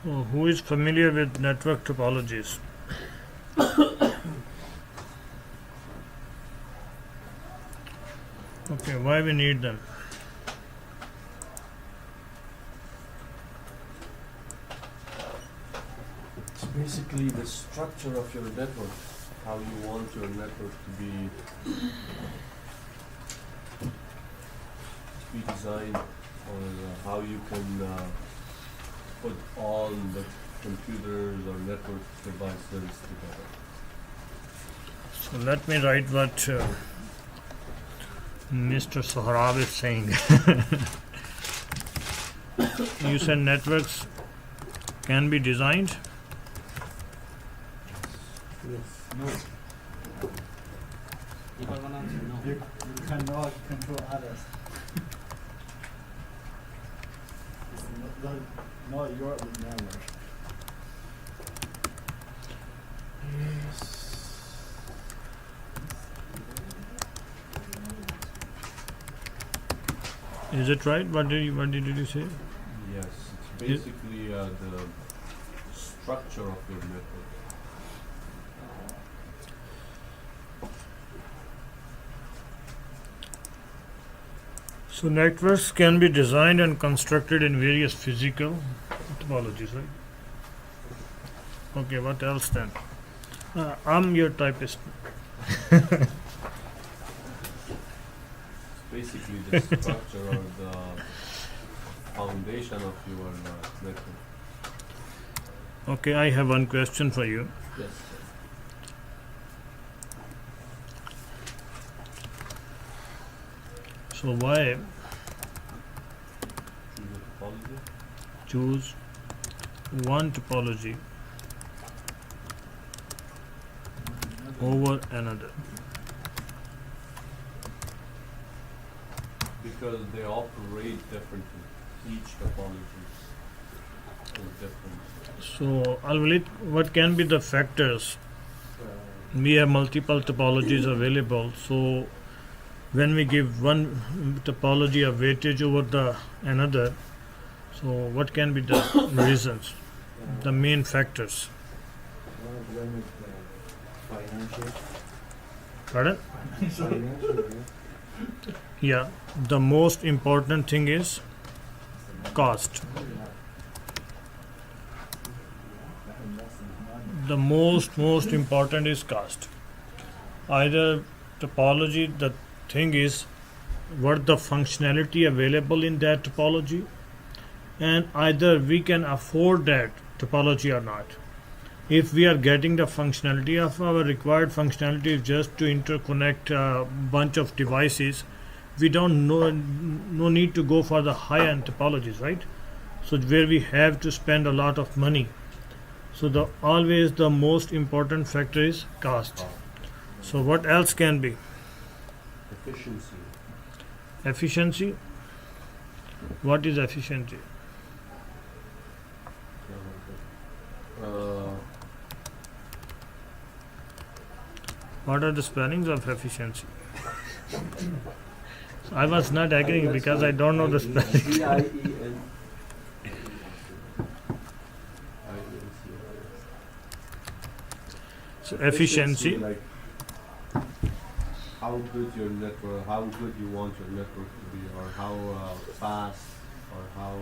Who is familiar with network topologies? Okay, why we need them? It's basically the structure of your network, how you want your network to be designed, or how you can put all the computers or network devices together. So let me write what Mr. Sohrab is saying. You said networks can be designed? Yes. No. You cannot control others. It's not your network. Is it right? What did you say? Yes, it's basically the structure of your network. So networks can be designed and constructed in various physical topologies, right? Okay, what else then? I'm your typist. Basically the structure or the foundation of your network. Okay, I have one question for you. Yes. So why Choose a topology. choose one topology over another? Because they operate differently. Each topology is different. So Alvalit, what can be the factors? We have multiple topologies available, so when we give one topology a weightage over the another, so what can be the reasons, the main factors? One of them is financial. Pardon? Financial, Yeah, the most important thing is cost. The most important is cost. Either topology, the thing is what the functionality available in that topology, and either we can afford that topology or not. If we are getting the functionality of our required functionality is just to interconnect a bunch of devices, we don't know no need to go for the high-end topologies, right? So where we have to spend a lot of money. So always the most important factor is cost. So what else can be? Efficiency. Efficiency. What is efficiency? Uh, What are the spellings of efficiency? I was not agreeing because I don't know the spelling. EIEN. So efficiency. Like how good your network, how good you want your network to be, or how fast, or how.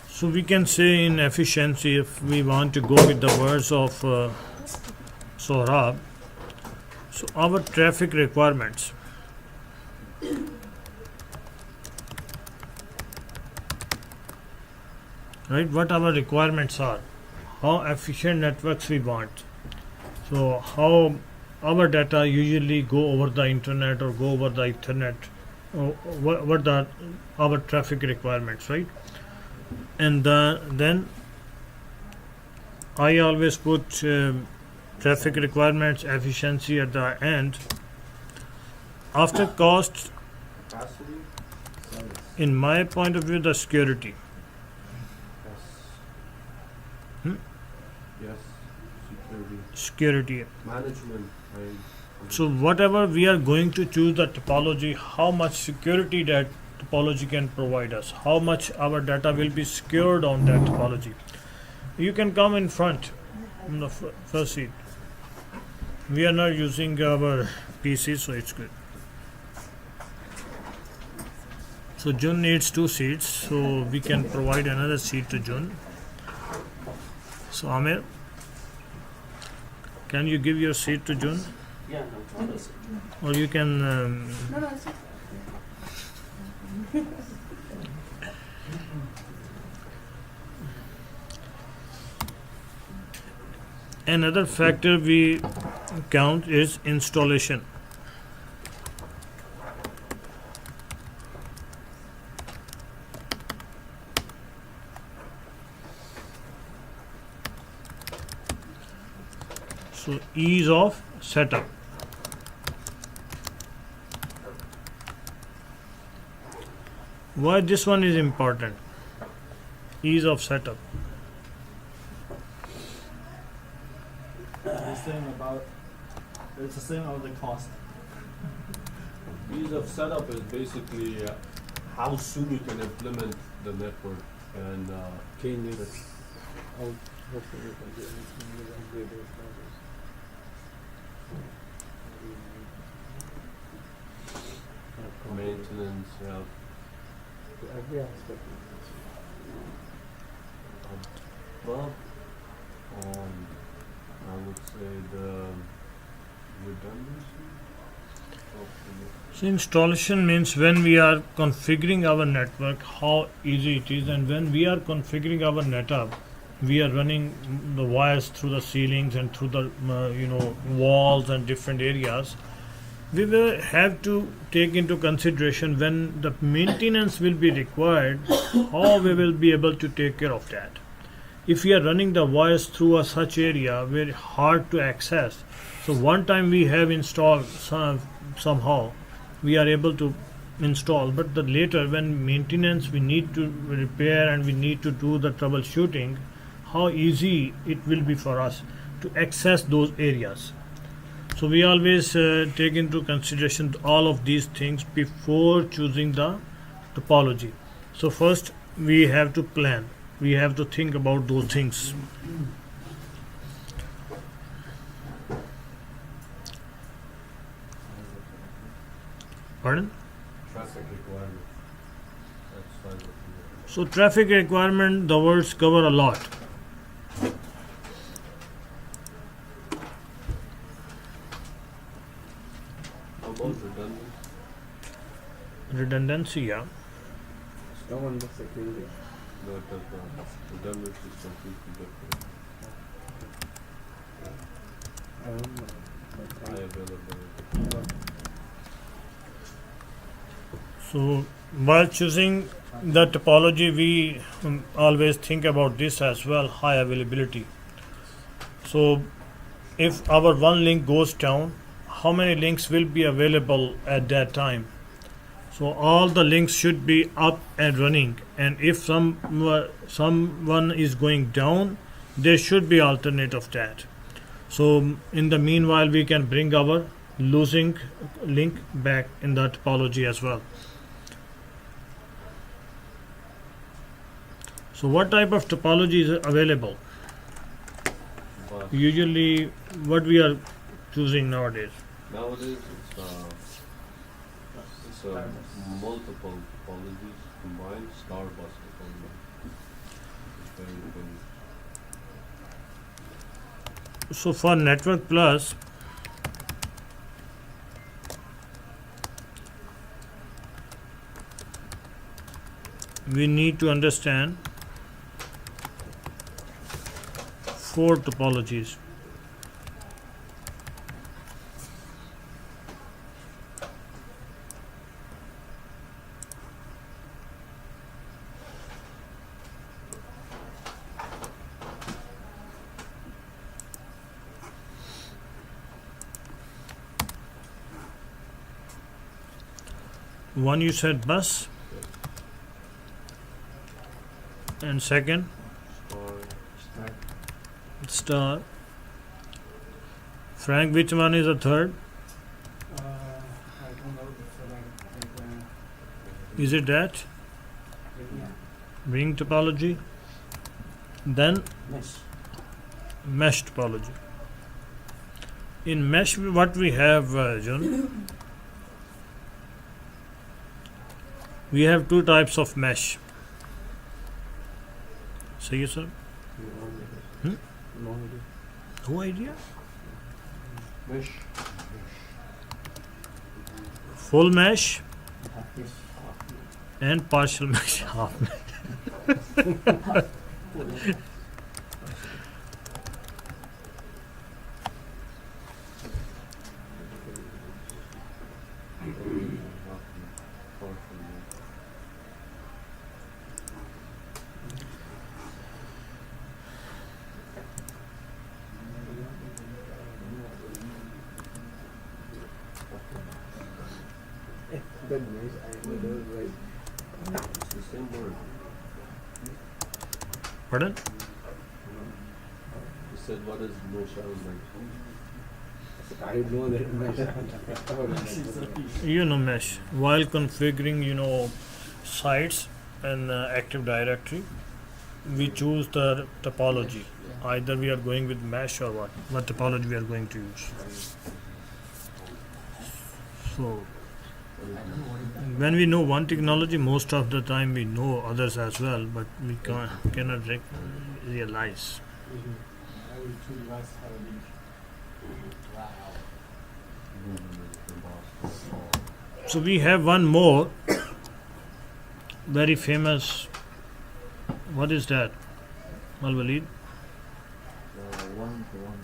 So we can say in efficiency, if we want to go with the words of Sohrab, so our traffic requirements. Right, what our requirements are, how efficient networks we want. So how our data usually go over the internet or go over the Ethernet, what are our traffic requirements, right? And then I always put traffic requirements, efficiency at the end. After cost, Capacity? in my point of view, the security. Yes. Hmm? Yes. Security. Security. Management. So whatever we are going to choose the topology, how much security that topology can provide us, how much our data will be secured on that topology. You can come in front on the first seat. We are not using our PC, so it's good. So June needs 2 seats, so we can provide another seat to June. So Amir, can you give your seat to June? Yeah, no problem. Or you can No, no, it's okay. another factor we count is installation. So ease of setup. Why this one is important? Ease of setup. The same about, it's the same about the cost. Ease of setup is basically how soon you can implement the network and maintenance. Above on, I would say the redundancy. So installation means when we are configuring our network, how easy it is, and when we are configuring our NetApp, we are running the wires through the ceilings and through the walls and different areas. We will have to take into consideration when the maintenance will be required, how we will be able to take care of that. If we are running the wires through a such area very hard to access, so one time we have installed somehow we are able to install, but the later when maintenance we need to repair and we need to do the troubleshooting, how easy it will be for us to access those areas. So we always take into consideration all of these things before choosing the topology. So first we have to plan, we have to think about those things. Pardon? Traffic requirement. That's why we're So traffic requirement, the words cover a lot. How about redundancy? Redundancy, yeah. Someone looks like really. No, it does not. Redundancy is completely different. High availability. So while choosing the topology, we always think about this as well, high availability. So if our one link goes down, how many links will be available at that time? So all the links should be up and running, and if someone is going down, there should be alternate of that. So in the meanwhile, we can bring our losing link back in the topology as well. So what type of topology is available? But Usually what we are choosing nowadays. nowadays it's multiple topologies combined. Star bus topology. It's very good. So for NetworkPlus, we need to understand 4 topologies. One you said bus, and second Star. star. Frank, which one is the third? I don't know, so like, Is it that? Yeah. Ring topology? Then Mesh. mesh topology. In mesh, what we have, John? We have two types of mesh. Say yes, sir. Hmm? No idea. No idea. Mesh. Full mesh Mesh. and partial mesh. Half mesh. Good mesh. I know those right. It's the same word. Pardon? You said what is mesh? I was like, I know that mesh. You know mesh. While configuring, sites and Active Directory, we choose the topology. Either we are going with mesh or what topology we are going to use. So when we know one technology, most of the time we know others as well, but we cannot realize. I will two devices have a link. Wow. So we have one more very famous. What is that? Al Walid? One to one.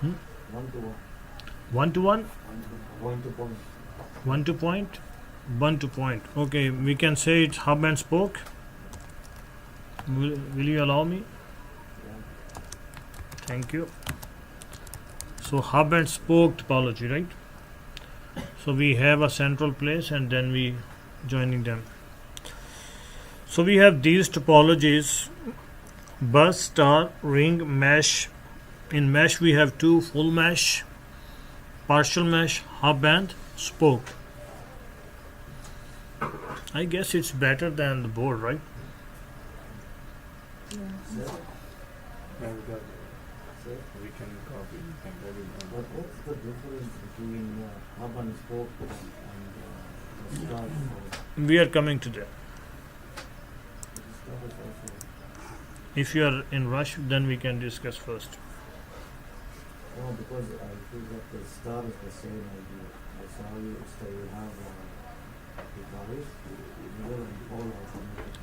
Hmm? One to one. One to one? One to point. One to point? One to point. Okay, we can say it's hub and spoke. Will you allow me? Yeah. Thank you. So hub and spoke topology, right? So we have a central place and then we joining them. So we have these topologies: bus, star, ring, mesh. In mesh we have two: full mesh, partial mesh, hub and spoke. I guess it's better than the board, right? Yeah, we got it. We can copy. We can get it. But what's the difference between hub and spoke and the star? We are coming to that. The star is also. If you are in rush, then we can discuss first. No, because I feel that the star is the same idea. That's how you say you have device, middle and pole automatic.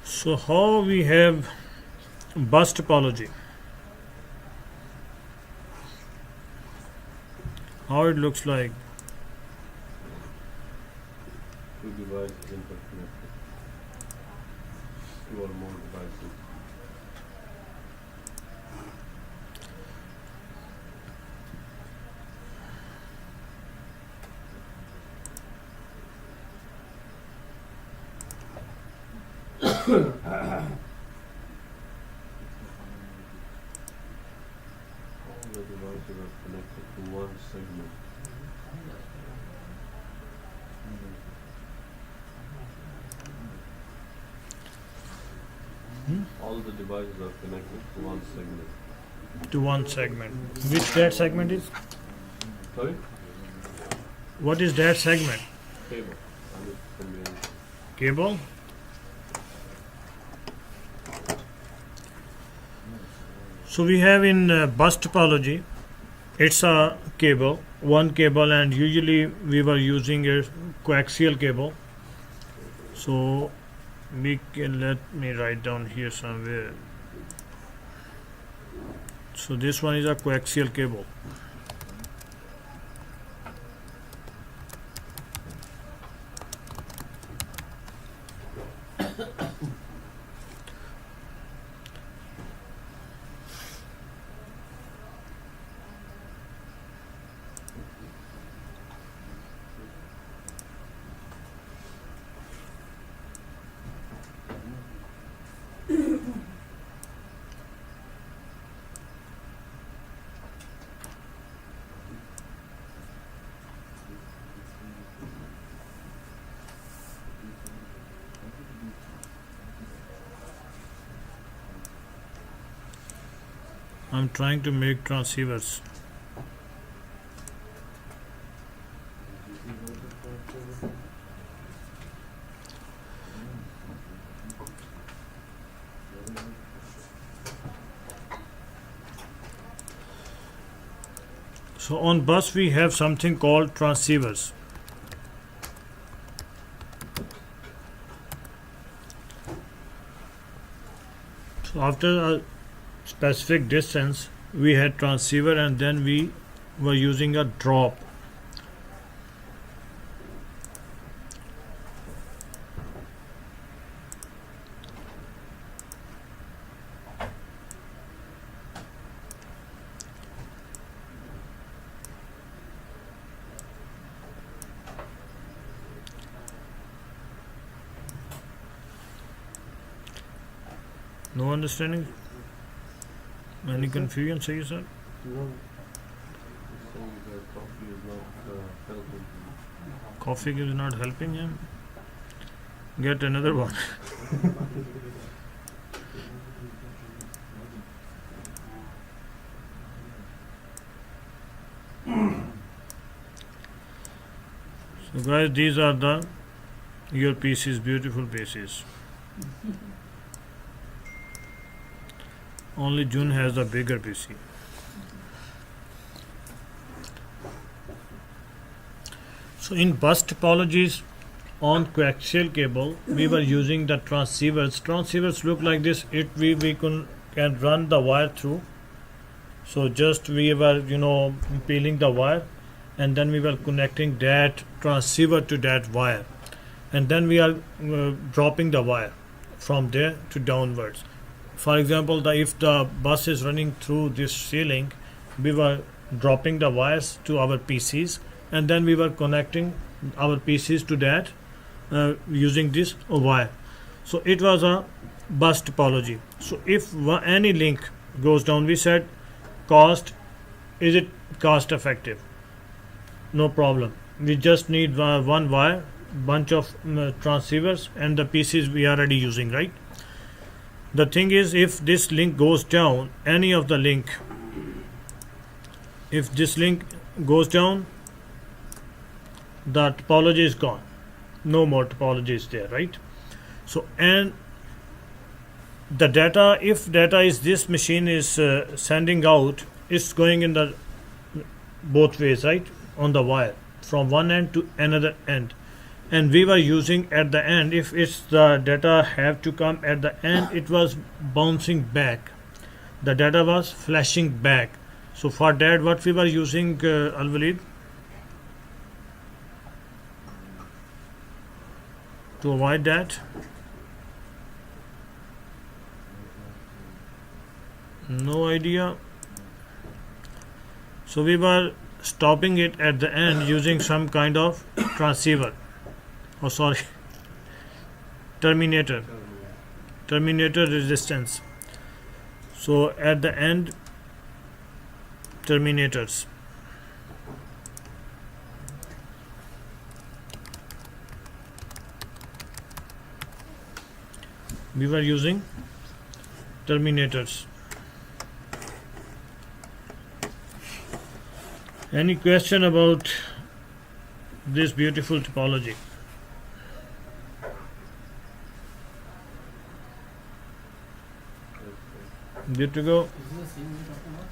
So how we have bus topology? How it looks like? two devices interconnected. Two or more devices. All the devices are connected to one segment. All the devices are connected to one segment. To one segment. Which that segment is? Sorry? What is that segment? Cable. And it can be anything. Cable? So we have in bus topology, it's a cable, one cable, and usually we were using a coaxial cable. So we can, let me write down here somewhere. So this one is a coaxial cable. I'm trying to make transceivers. So on bus we have something called transceivers. So after a specific distance we had transceiver, and then we were using a drop. No understanding? Any confusion, say you, sir? No. He's saying that coffee is not helping him. Coffee is not helping him. Get another one. So guys, these are the your pieces, beautiful pieces. Only June has the bigger PC. So in bus topologies on coaxial cable, we were using the transceivers. Transceivers look like this. We can run the wire through. So just we were peeling the wire, and then we were connecting that transceiver to that wire, and then we are dropping the wire from there to downwards. For example, if the bus is running through this ceiling, we were dropping the wires to our PCs, and then we were connecting our PCs to that using this wire. So it was a bus topology. So if any link goes down, we said cost, is it cost effective? No problem. We just need one wire, bunch of transceivers, and the PCs we are already using, right? The thing is, if this link goes down, any of the link, if this link goes down, the topology is gone. No more topology is there, right? So, and the data, if data is this machine is sending out, it's going in the both ways, right? On the wire, from one end to another end. And we were using at the end, if it's the data have to come at the end, it was bouncing back. The data was flashing back. So for that, what we were using, Al-Walid? To avoid that? No idea. So we were stopping it at the end using some kind of transceiver. Oh, sorry, terminator resistance. So at the end, terminators. We were using terminators. Any question about this beautiful topology? Good to go? Is this the same you're talking about?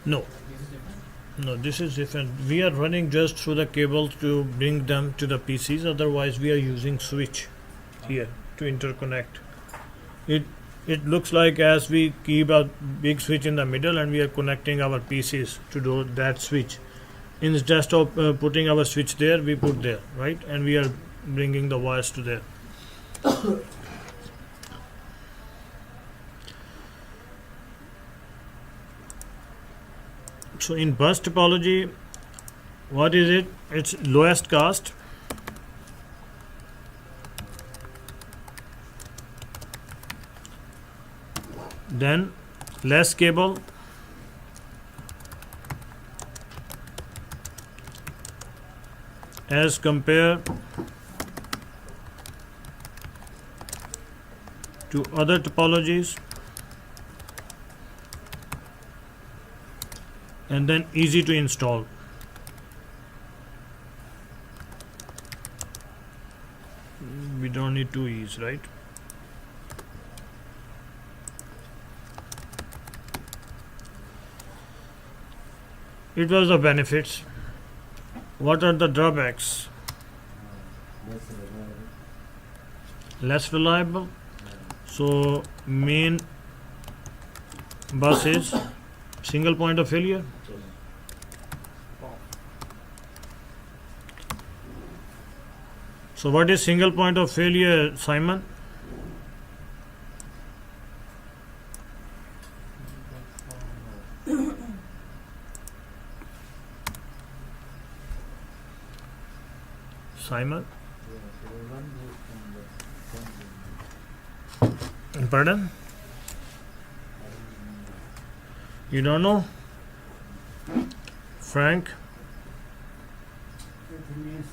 No, This is different? no, this is different. We are running just through the cables to bring them to the PCs. Otherwise, we are using switch here to interconnect. It looks like as we keep a big switch in the middle, and we are connecting our PCs to do that switch. Instead of putting our switch there, we put there, right? And we are bringing the wires to there. So in bus topology, what is it? It's lowest cost. Then less cable. As compared to other topologies. and then easy to install. We don't need 2 E's, right? It was the benefits. What are the drawbacks? Less reliable. Less reliable. So main bus is single point of failure. So what is single point of failure, Simon? Simon? Yeah, so we run this from the front. Pardon? You don't know? Frank? It means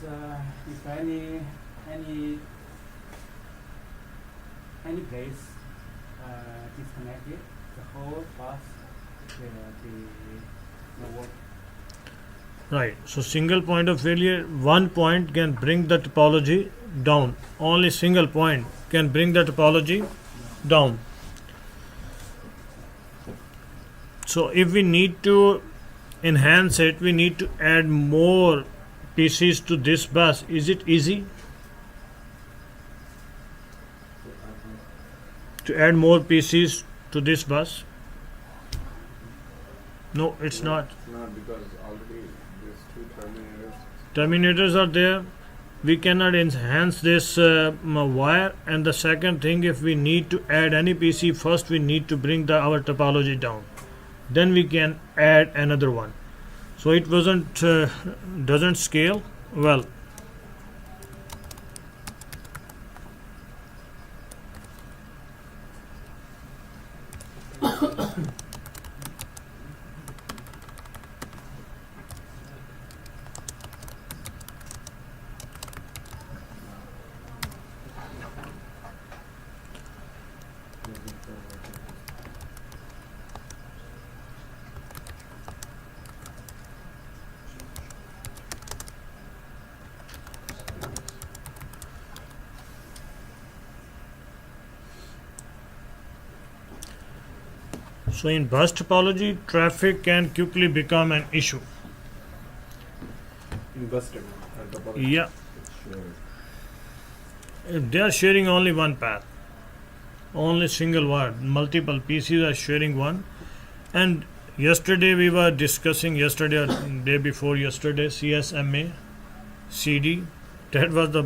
if any place disconnected, the whole bus will be no work. Right. So single point of failure, one point can bring the topology down. Only single point can bring the topology down. So if we need to enhance it, we need to add more PCs to this bus. Is it easy to add more PCs to this bus? No, it's not. It's not, because already these 2 terminators. Terminators are there. We cannot enhance this wire. And the second thing, if we need to add any PC, first we need to bring our topology down. Then we can add another one. So it doesn't scale well. So in bus topology, traffic can quickly become an issue. In bus topology. Yeah, Sure. if they are sharing only one path, only single wire, multiple PCs are sharing one. And yesterday we were discussing, yesterday or day before yesterday, CSMA, CD, that was the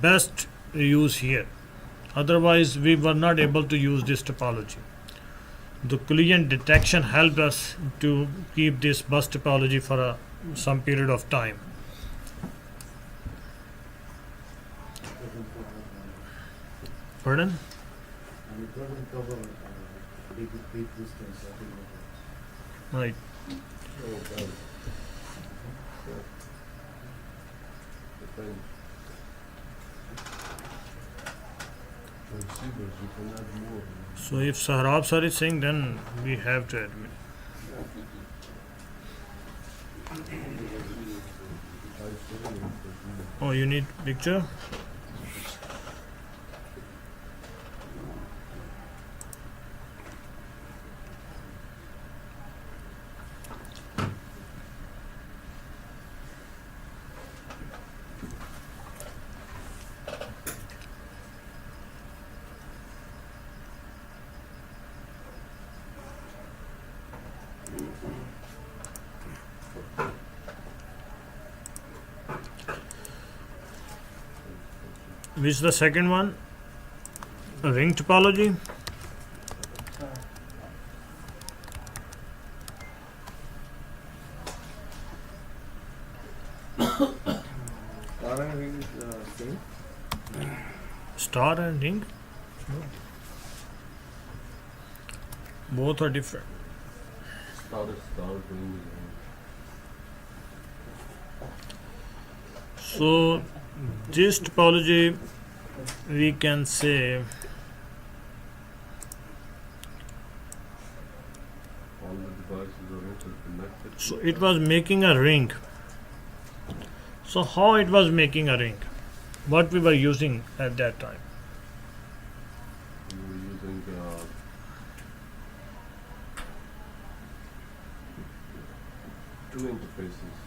best use here. Otherwise, we were not able to use this topology. The collision detection helped us to keep this bus topology for some period of time. Pardon? And it doesn't cover big distance. I think. Right. Oh, got it. Yeah. Depends. Transceivers, you can add more. So if Sahrab sir is saying, then we have to admit. Oh, you need picture? Which is the second one? Ring topology. Star and ring is same. Star and ring. Both are different. Star is star, ring is ring. So this topology, we can say All the devices are interconnected. So it was making a ring. So how it was making a ring? What we were using at that time? We were using two interfaces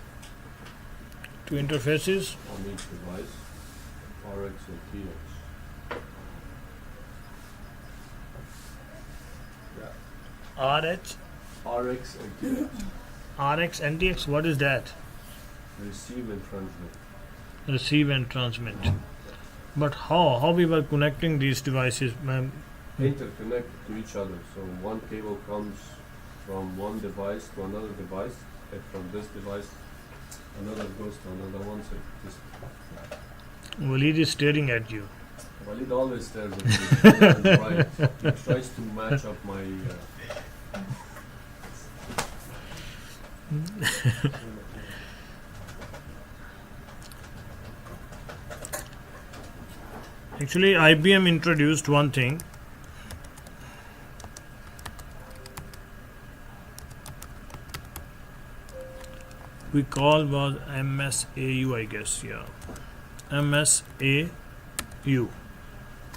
Two interfaces. on each device, RX and TX. RH, RX and TX. RX, NTX. What is that? Receive and transmit. Receive and transmit. But how we were connecting these devices, ma'am? Interconnect to each other. So one cable comes from one device to another device, and from this device, another goes to another one. So this Walid is staring at you. Walid always stares at me. He's right. He tries to match up my. Actually, IBM introduced one thing. We call was MSAU, I guess. Yeah, MSAU.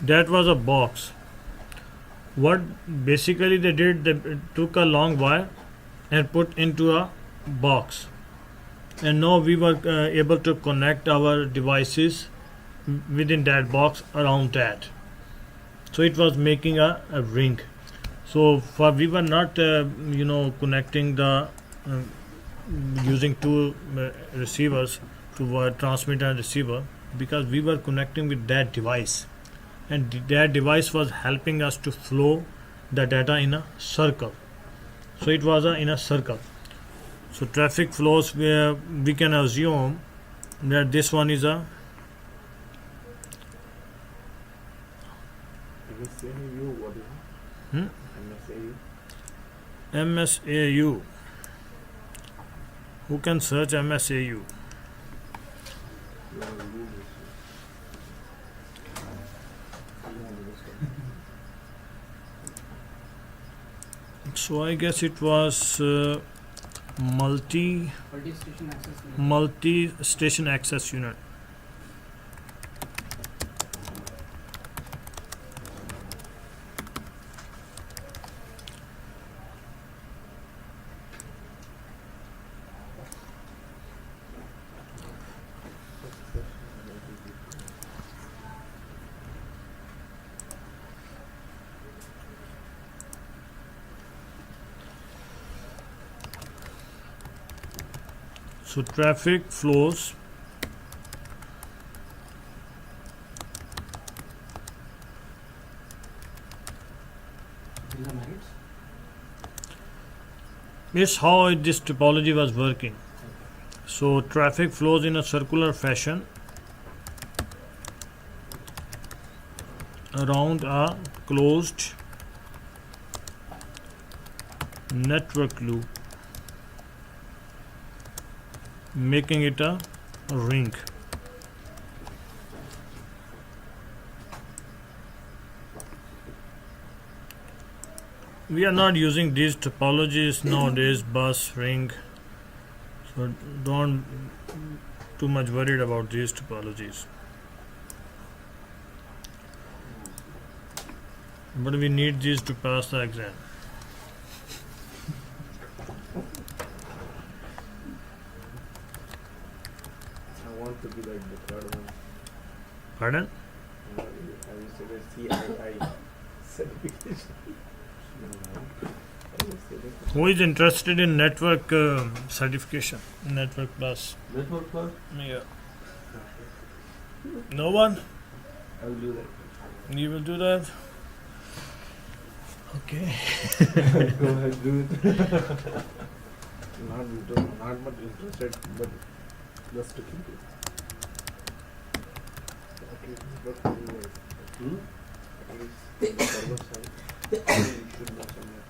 That was a box. What basically they did, they took a long wire and put into a box, and now we were able to connect our devices within that box around that. So it was making a ring. So for we were not connecting the using two receivers to transmitter and receiver, because we were connecting with that device, and that device was helping us to flow the data in a circle. So it was in a circle. So traffic flows where we can assume that this one is a MSAU, what is it? hmm? MSAU. MSAU. Who can search MSAU? So I guess it was multi-station access unit. So traffic flows is how this topology was working. So traffic flows in a circular fashion around a closed network loop, making it a ring. We are not using these topologies nowadays, bus, ring, so don't too much worried about these topologies. But we need these to pass the exam. I want to be like the third one. Pardon? I will say the CII certification. Who is interested in network certification? NetworkPlus. NetworkPlus? Yeah. No one? I will do that. You will do that? Okay. Go ahead, do it. Not much interested, but just to keep it. At least work for you guys. At least server side. You should know somewhere.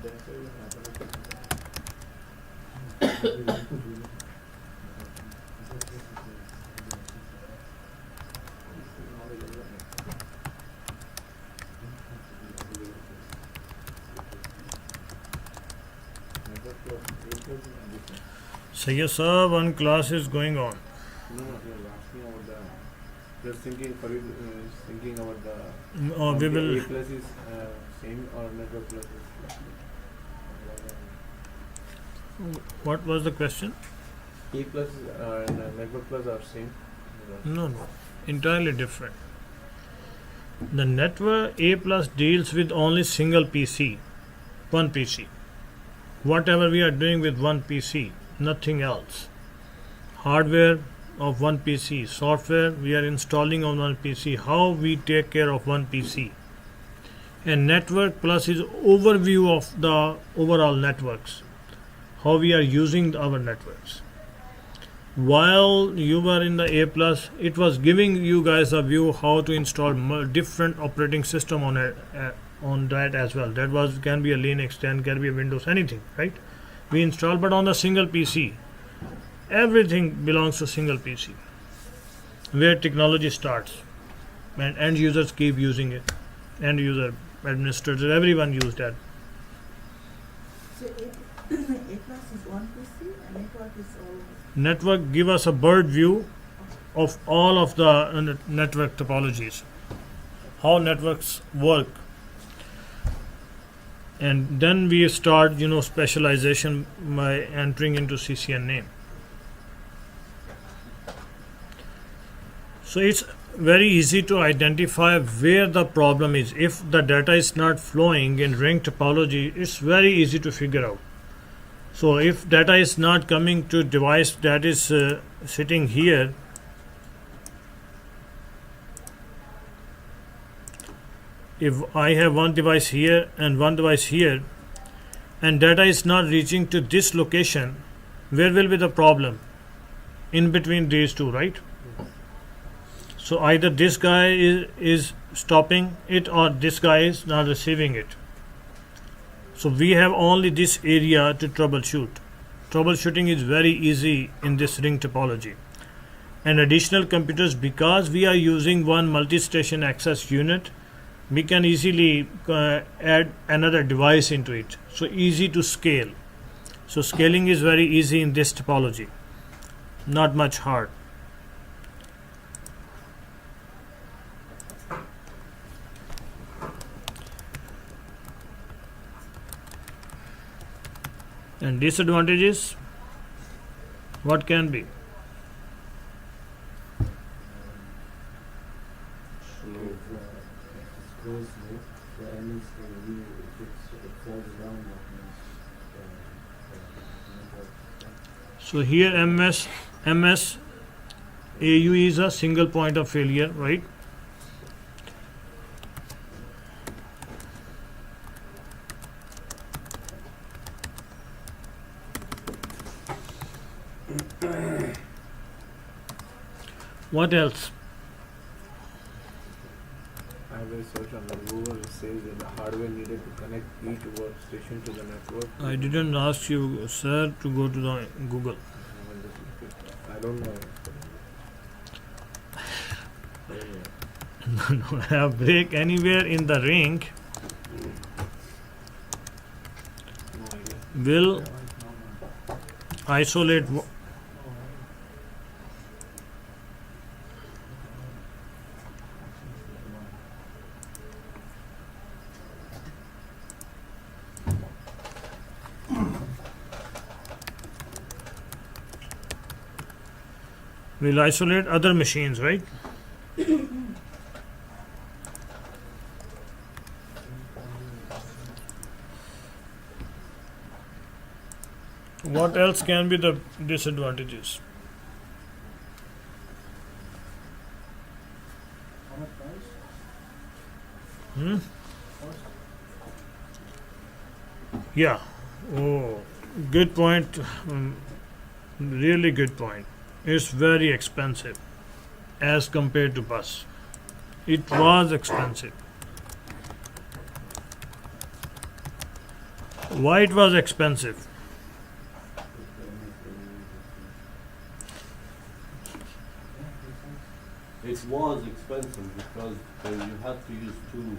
That's why you have to So yes, sir, one class is going on. No, he was asking about the. Just thinking for you, thinking about the. We A will. plus is same or network plus is. What was the question? A plus and network plus are same. No, entirely different. The network A plus deals with only single PC, one PC. Whatever we are doing with one PC, nothing else. Hardware of one PC, software we are installing on one PC, how we take care of one PC. And Network Plus is overview of the overall networks, how we are using our networks. While you were in the A plus, it was giving you guys a view how to install different operating system on it, on that as well. That was can be a Linux, can be a Windows, anything, right? We install, but on the single PC, everything belongs to single PC, where technology starts, and end users keep using it. End user, administrators, everyone use that. So A plus is one PC and network is all. Network give us a bird view of all of the network topologies, how networks work, and then we start specialization by entering into CCN name. So it's very easy to identify where the problem is. If the data is not flowing in ring topology, it's very easy to figure out. So if data is not coming to device that is sitting here, if I have one device here and one device here, and data is not reaching to this location, where will be the problem? In between these two, right? So either this guy is stopping it or this guy is not receiving it. So we have only this area to troubleshoot. Troubleshooting is very easy in this ring topology. And additional computers, because we are using one multi-station access unit, we can easily add another device into it. So easy to scale. So scaling is very easy in this topology. Not much hard. And disadvantages, what can be? That means it falls down. So here MS AU is a single point of failure, right? What else? I will search on the Google. It says that the hardware needed to connect each workstation to the network. I didn't ask you, sir, to go to the Google. I don't know. No, have break anywhere in the ring No idea. will isolate. Will isolate other machines, right? What else can be the disadvantages? How much price? Hmm? Cost? Yeah. Oh, good point. Really good point. It's very expensive as compared to bus. It was expensive. Why it was expensive? It was expensive because you had to use two.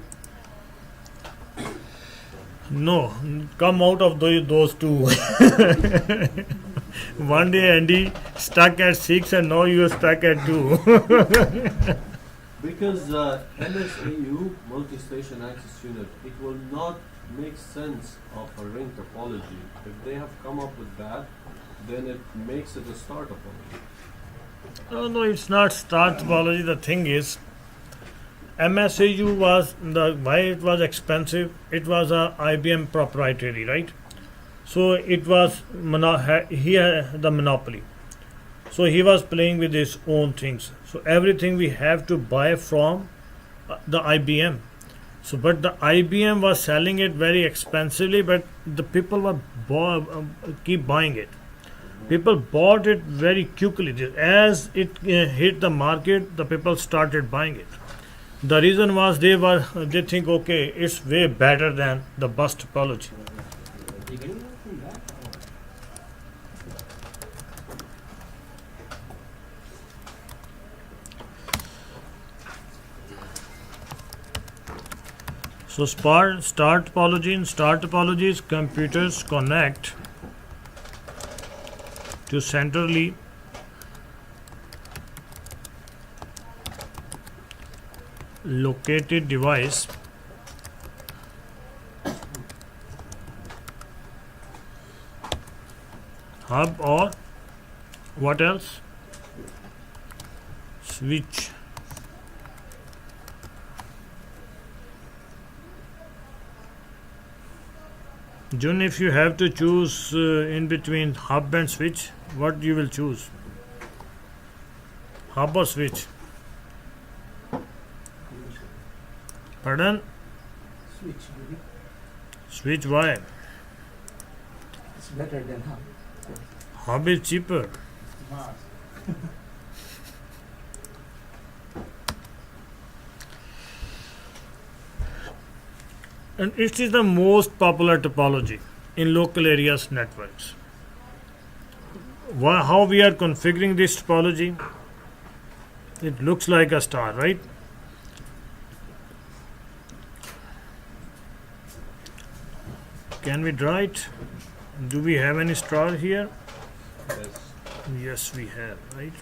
No, come out of those two. One day Andy stuck at 6 and now you are stuck at 2. Because MSAU, multi-station access unit, it will not make sense of a ring topology. If they have come up with that, then it makes it a star topology. No, it's not star topology. The thing is, MSAU was why it was expensive. It was a IBM proprietary, right? So it was he had the monopoly. So he was playing with his own things. So everything we have to buy from the IBM. So, but the IBM was selling it very expensively, but the people were keep buying it. People bought it very quickly. As it hit the market, the people started buying it. The reason was they think, okay, it's way better than the bus topology. So star topology, in star topologies, computers connect to centrally located device hub or what else? Switch. June, if you have to choose in between hub and switch, what you will choose? Hub or switch? Pardon? Switch, maybe. Switch, why? It's better than hub. Hub is cheaper. Mars. And it is the most popular topology in local areas networks. How we are configuring this topology? It looks like a star, right? Can we draw it? Do we have any star here? Yes. Yes, we have, right?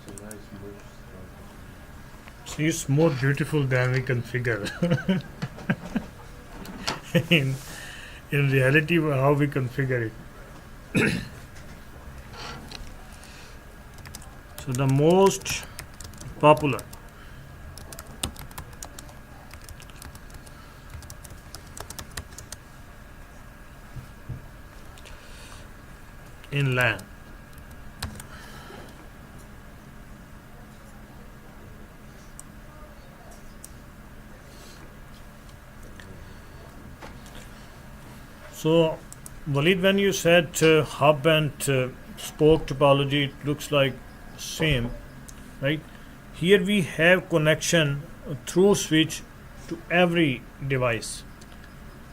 It's a nice merge structure. It's more beautiful than we configure. in reality, how we configure it. So the most popular in LAN. So, Walid, when you said hub and spoke topology, it looks like same, right? Here we have connection through switch to every device.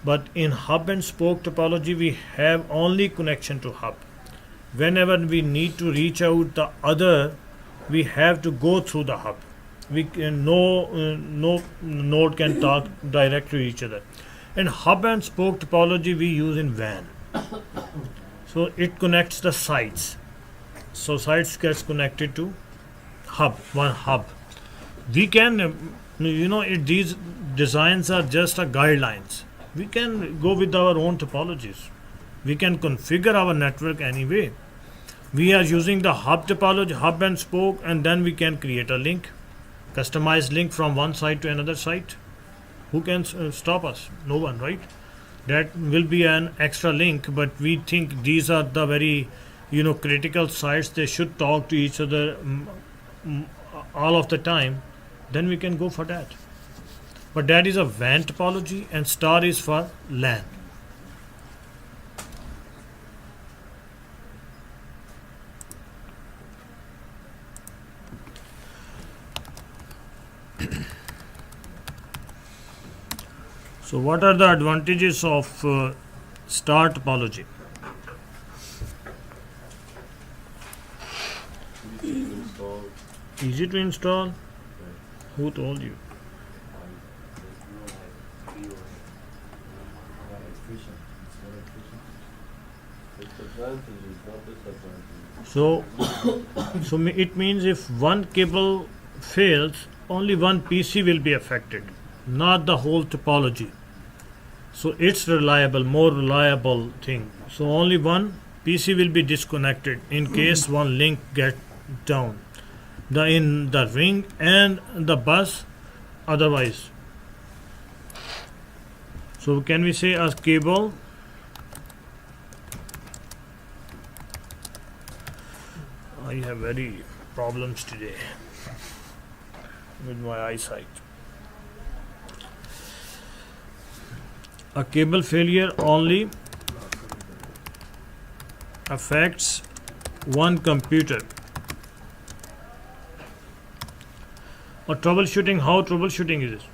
But in hub and spoke topology, we have only connection to hub. Whenever we need to reach out the other, we have to go through the hub. We can, no node can talk direct to each other. And hub and spoke topology we use in WAN. So it connects the sites. So sites gets connected to hub, one hub. We can, these designs are just a guidelines. We can go with our own topologies. We can configure our network anyway. We are using the hub topology, hub and spoke, and then we can create a link, customized link from one site to another site. Who can stop us? No one, right? That will be an extra link, but we think these are the very, critical sites. They should talk to each other all of the time. Then we can go for that. But that is a WAN topology, and star is for LAN. So what are the advantages of star topology? Easy to install. Easy to install. Who told you? Very efficient. It's very efficient. It's advantages, not disadvantages. So it means if one cable fails, only one PC will be affected, not the whole topology. So it's reliable, more reliable thing. So only one PC will be disconnected in case one link get down. In the ring and the bus, otherwise. So can we say as cable? I have very problems today with my eyesight. A cable failure only affects one computer. Or troubleshooting, how troubleshooting is this?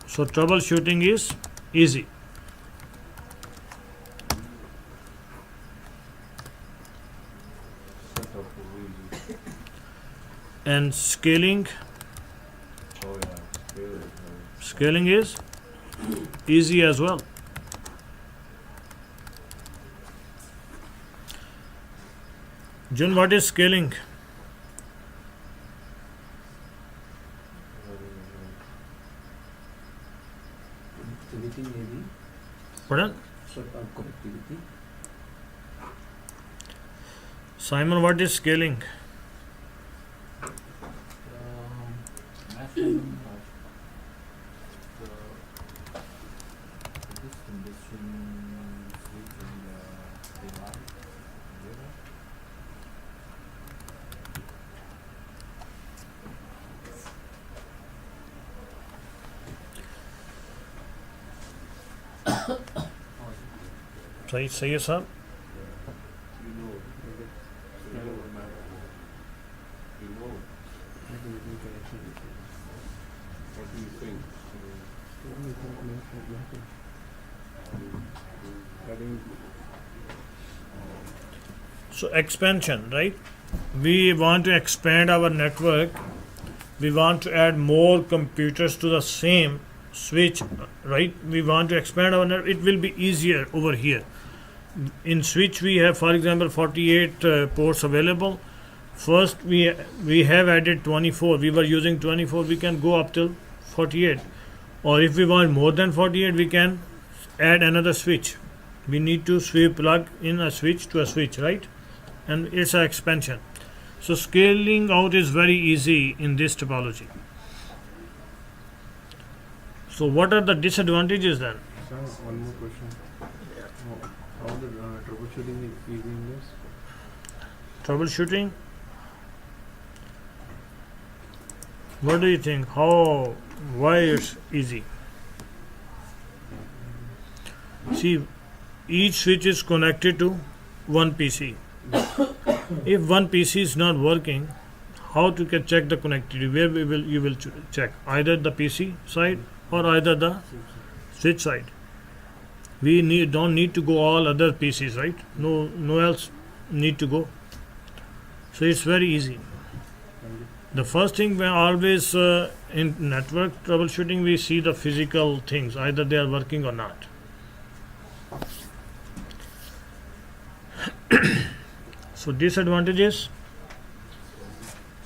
So troubleshooting is easy. Setup is easy. And scaling Oh yeah, scaling is easy as well. Jun, what is scaling? Connectivity maybe, Pardon? sort of connectivity. Simon, what is scaling? Maximum of this condition switching device. Say yes, sir. you know, you know, what do you think? So expansion, right? We want to expand our network. We want to add more computers to the same switch, right? We want to expand our network. It will be easier over here. In switch we have, for example, 48 ports available. First we have added 24. We were using 24. We can go up till 48. Or if we want more than 48, we can add another switch. We need to plug in a switch to a switch, right? And it's an expansion. So scaling out is very easy in this topology. So what are the disadvantages then? Sir, one more question. How the troubleshooting is easy in this? Troubleshooting? What do you think? Why it's easy? See, each switch is connected to one PC. If one PC is not working, how to check the connectivity? Where you will check? Either the PC side or either the switch side. We don't need to go all other PCs, right? No else need to go. So it's very easy. The first thing, we always in network troubleshooting, we see the physical things, either they are working or not. So disadvantages: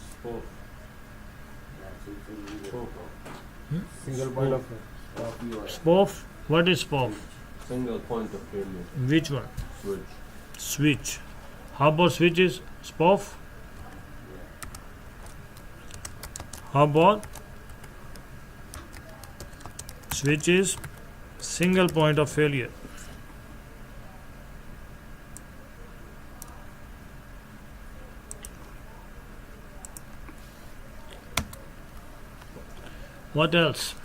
Spoke. Single point of SPOF, What is POF? Single point of failure. Which one? Switch. Switch. How about switch is POF? How about switch is single point of failure? What else?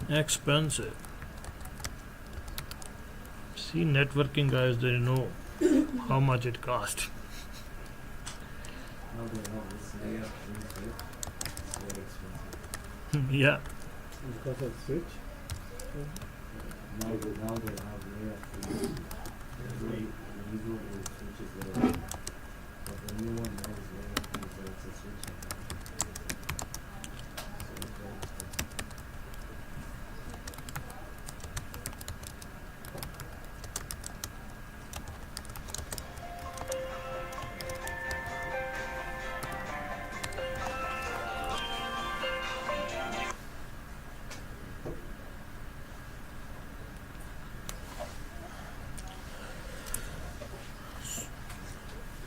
Expensive. See, networking guys, they know how much it costs. Now they have this layer inside. It's very expensive. Yeah. Because of switch. Now they have layer three. Usually the switch is layer one. But the new one now is layer three, so it's a switch. So it's very expensive.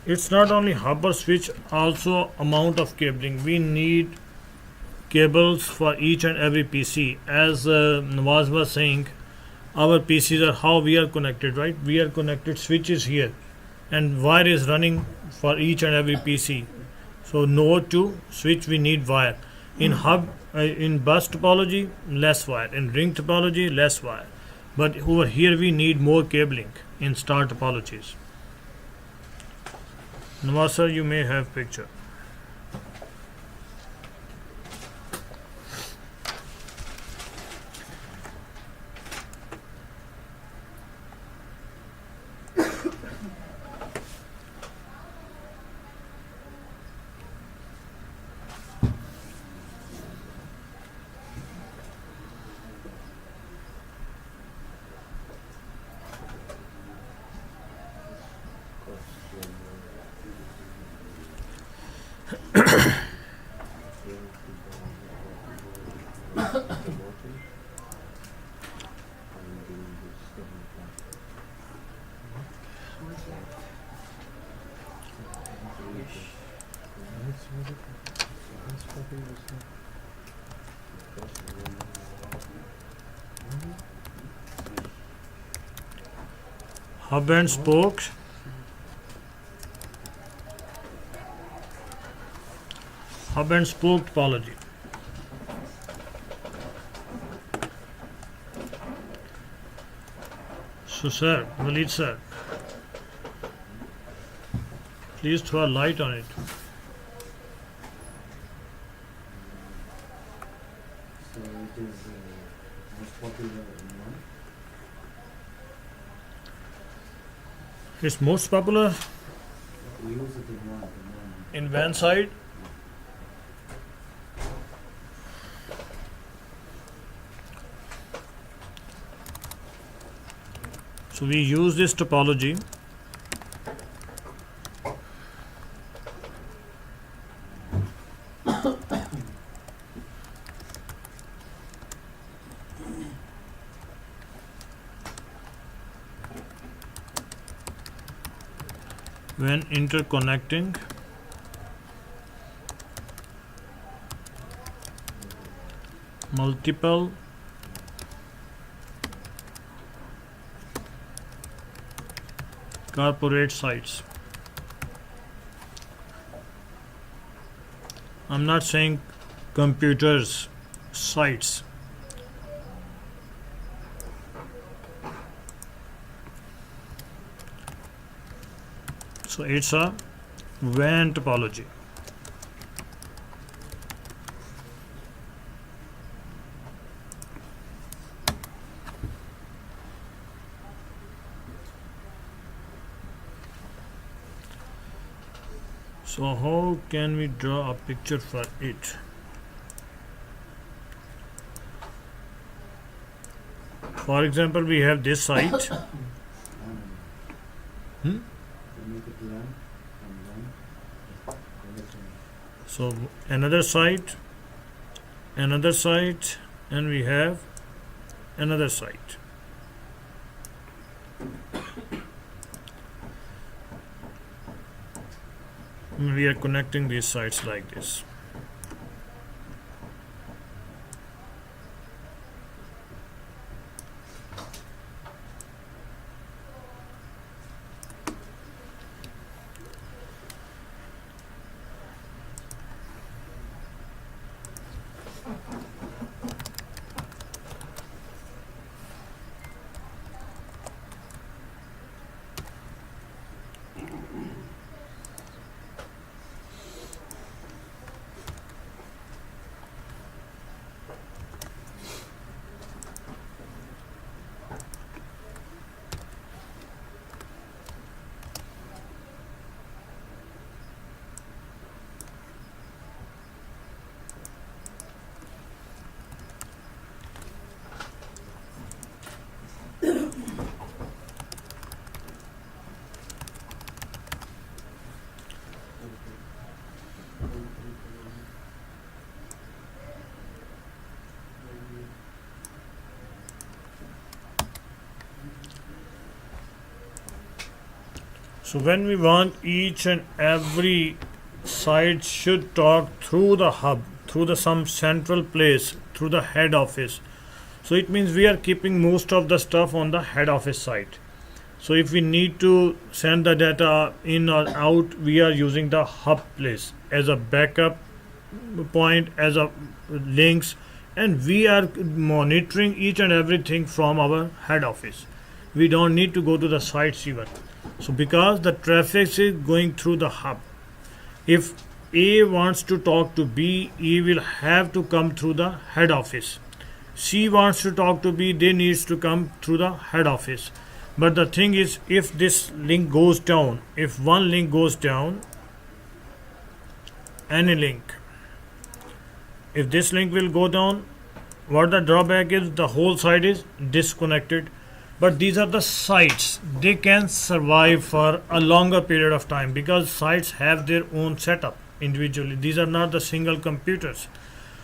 It's not only hub or switch, also amount of cabling. We need cables for each and every PC. As Nawaz was saying, our PCs are how we are connected, right? We are connected switches here, and wire is running for each and every PC. So node to switch, we need wire. In hub, in bus topology, less wire. In ring topology, less wire. But over here, we need more cabling in star topologies. Nawaz sir, you may have picture. Hub and spokes. Hub and spoke topology. So sir, Walid sir, please throw a light on it. So it is most popular in one. It's most popular We use it in one. in WAN side. So we use this topology when interconnecting multiple corporate sites. I'm not saying computers, sites. So it's a WAN topology. So how can we draw a picture for it? For example, we have this site. We make it LAN and LAN. So another site, and we have another site. We are connecting these sites like this. So when we want each and every site should talk through the hub, through the some central place, through the head office. So it means we are keeping most of the stuff on the head office site. So if we need to send the data in or out, we are using the hub place as a backup point, as a links, and we are monitoring each and everything from our head office. We don't need to go to the sites even. So because the traffic is going through the hub, if A wants to talk to B, E will have to come through the head office. C wants to talk to B, they needs to come through the head office. But the thing is, if this link goes down, if one link goes down, any link, if this link will go down, what the drawback is, the whole site is disconnected. But these are the sites, they can survive for a longer period of time because sites have their own setup individually. These are not the single computers.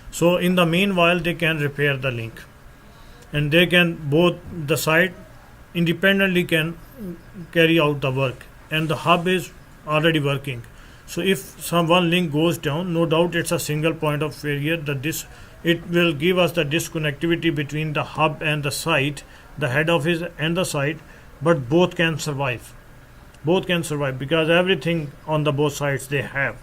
So in the meanwhile, they can repair the link, and they can, both the site independently can carry out the work, and the hub is already working. So if one link goes down, no doubt it's a single point of failure. It will give us the disconnectivity between the hub and the site, the head office and the site, but both can survive. Both can survive because everything on the both sides they have.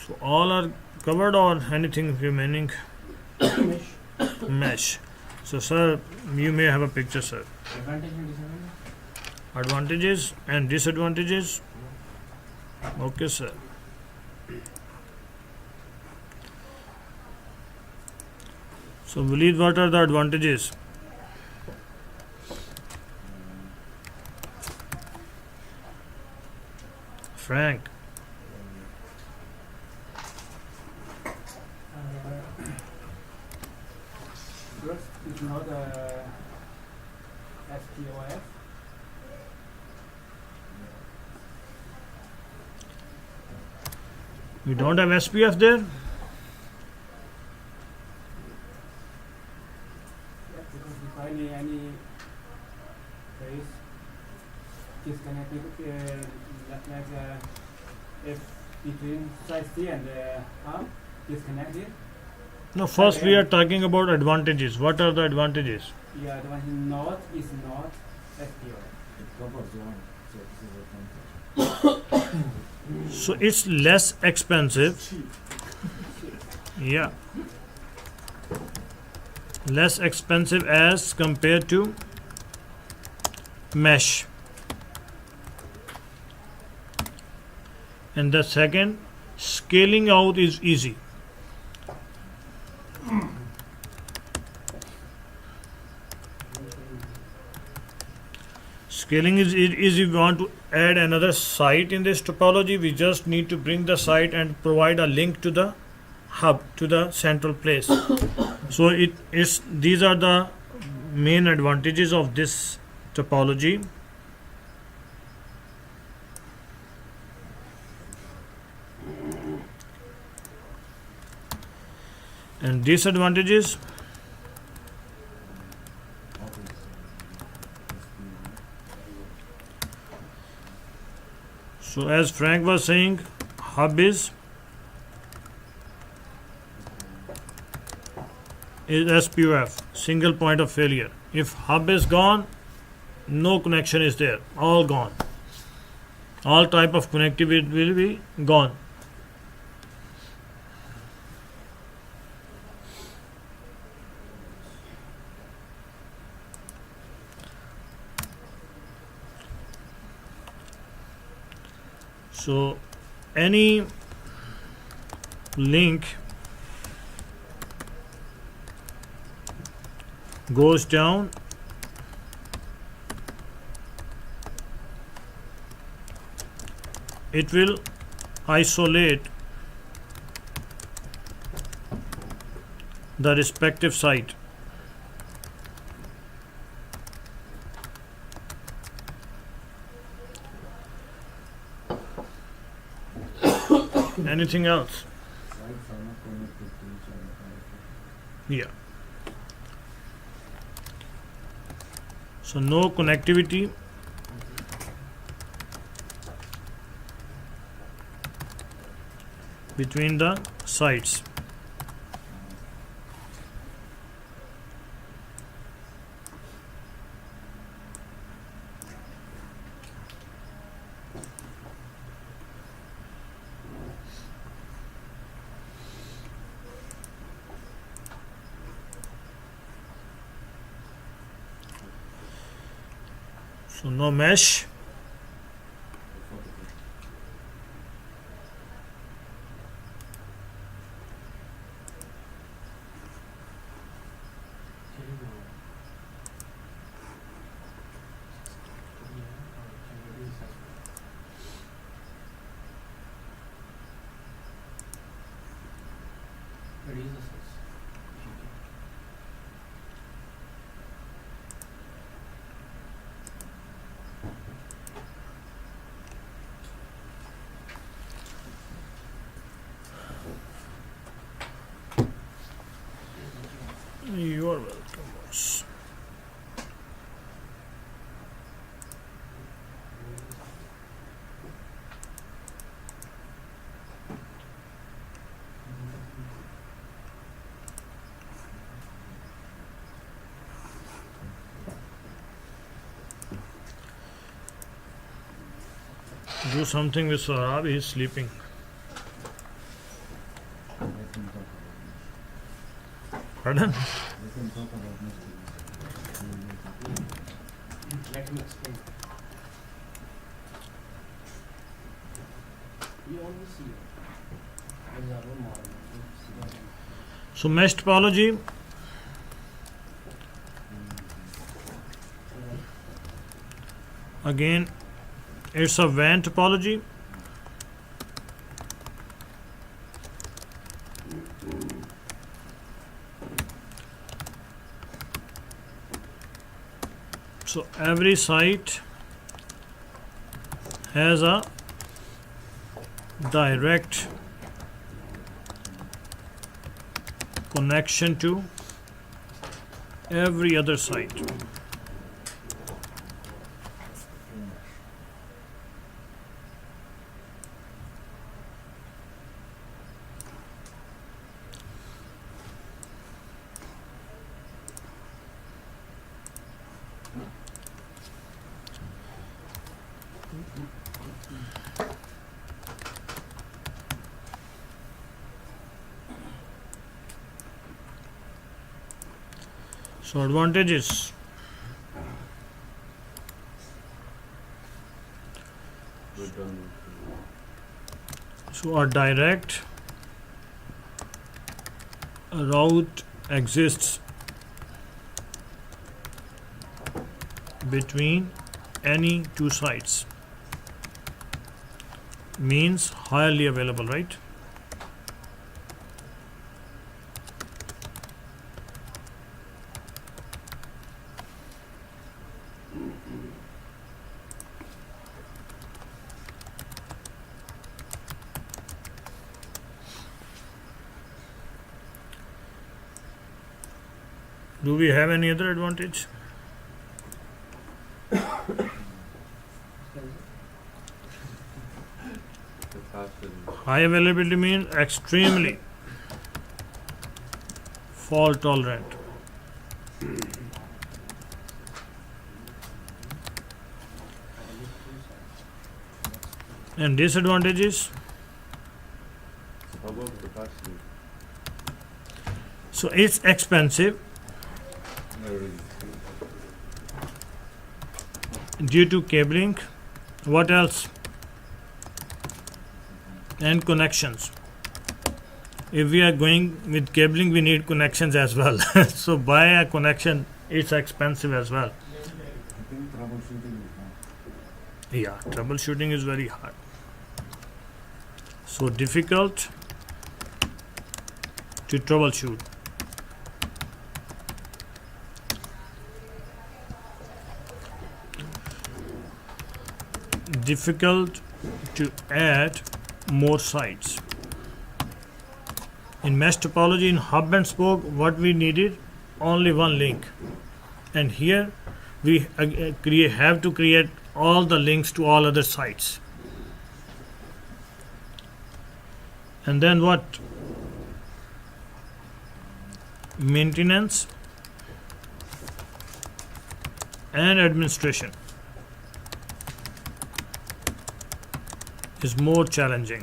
So all are covered or anything remaining? Mesh. So sir, you may have a picture, sir. Advantages and disadvantages. Okay, sir. So Walid, what are the advantages? Frank. First, it's not SPOF. We don't have SPF there? Because if any place disconnected, if between site C and hub disconnected. No, first we are talking about advantages. What are the advantages? Yeah, the one is not SPOF. It covers one, so this is advantage. So it's less expensive. Yeah. Less expensive as compared to mesh. And the second, scaling out is easy. Scaling is easy. If we want to add another site in this topology, we just need to bring the site and provide a link to the hub, to the central place. So these are the main advantages of this topology. And disadvantages? So as Frank was saying, hub is SPOF, single point of failure. If hub is gone, no connection is there, all gone. All type of connectivity will be gone. So any link goes down, it will isolate the respective site. Anything else? Yeah. So no connectivity. Between the sites. So no mesh. You are welcome, boss. Do something with Saurabh, he's sleeping. Pardon? Let me explain. You only see as our own model. So mesh topology, again, it's a WAN topology. So every site has a direct connection to every other site. So advantages. So a direct route exists between any two sites. Means highly available, right? Do we have any other advantage? The fast and High availability means extremely fault tolerant. And disadvantages? how about capacity? So it's expensive due to cabling. What else? And connections. If we are going with cabling, we need connections as well. So buy a connection, it's expensive as well. I think troubleshooting is not. Yeah, troubleshooting is very hard. So difficult to troubleshoot. Difficult to add more sites. In mesh topology, in hub and spoke, what we needed only one link, and here we have to create all the links to all other sites. And then what? Maintenance and administration is more challenging.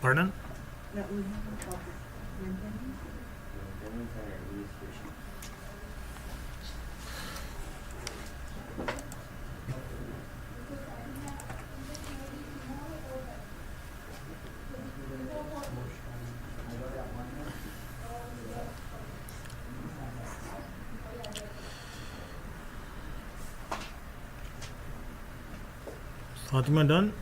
Pardon? That we have a topic. Maintenance. Fatima done?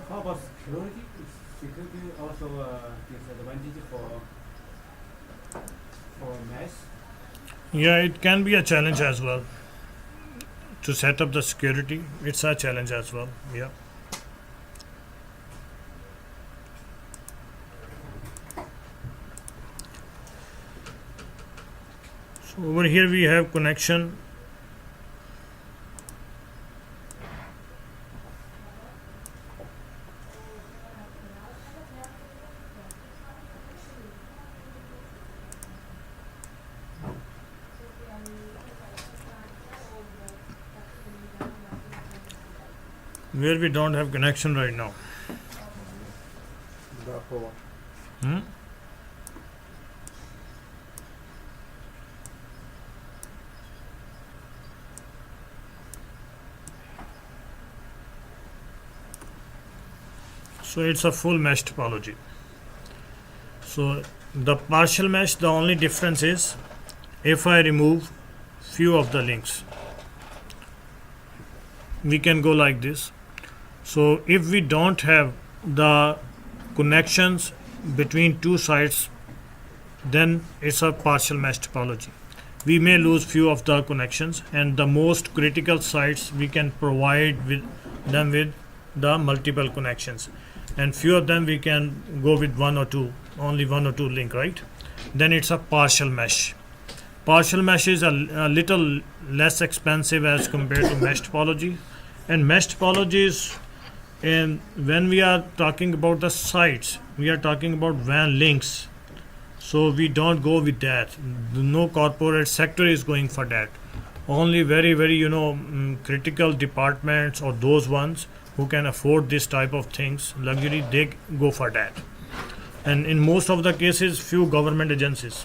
How about security? Is security also disadvantage for mesh? Yeah, it can be a challenge as well. To set up the security, it's a challenge as well. Yeah. So over here we have connection. Where we don't have connection right now. The upper one. Hmm? So it's a full mesh topology. So the partial mesh, the only difference is if I remove few of the links, we can go like this. So if we don't have the connections between two sites, then it's a partial mesh topology. We may lose few of the connections, and the most critical sites we can provide with them with the multiple connections, and few of them we can go with one or two, only one or two link, right? Then it's a partial mesh. Partial mesh is a little less expensive as compared to mesh topology, and mesh topology is, and when we are talking about the sites, we are talking about WAN links. So we don't go with that. No corporate sector is going for that. Only very, very critical departments or those ones who can afford this type of things, luxury, they go for that. And in most of the cases, few government agencies.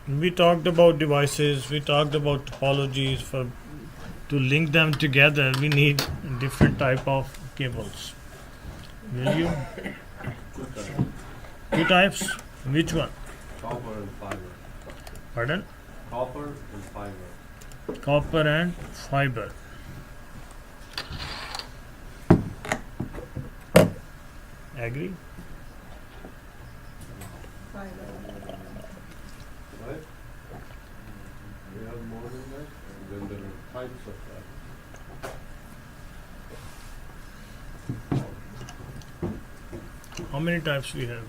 We talked about devices, we talked about topologies. For to link them together, we need different type of cables. Will you? Two types? Which one? Copper and fiber. Pardon? Copper and fiber. Copper and fiber. Agree? Fiber. Right? We have more than that, and then there are types of that. How many types we have?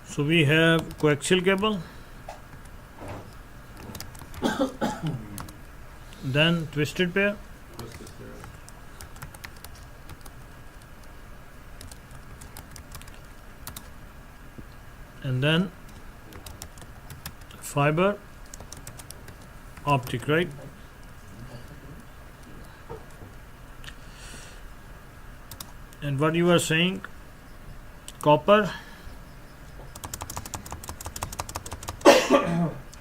So we have coaxial cable, then twisted pair, Twisted pair. and then fiber optic, right? And what you were saying, copper.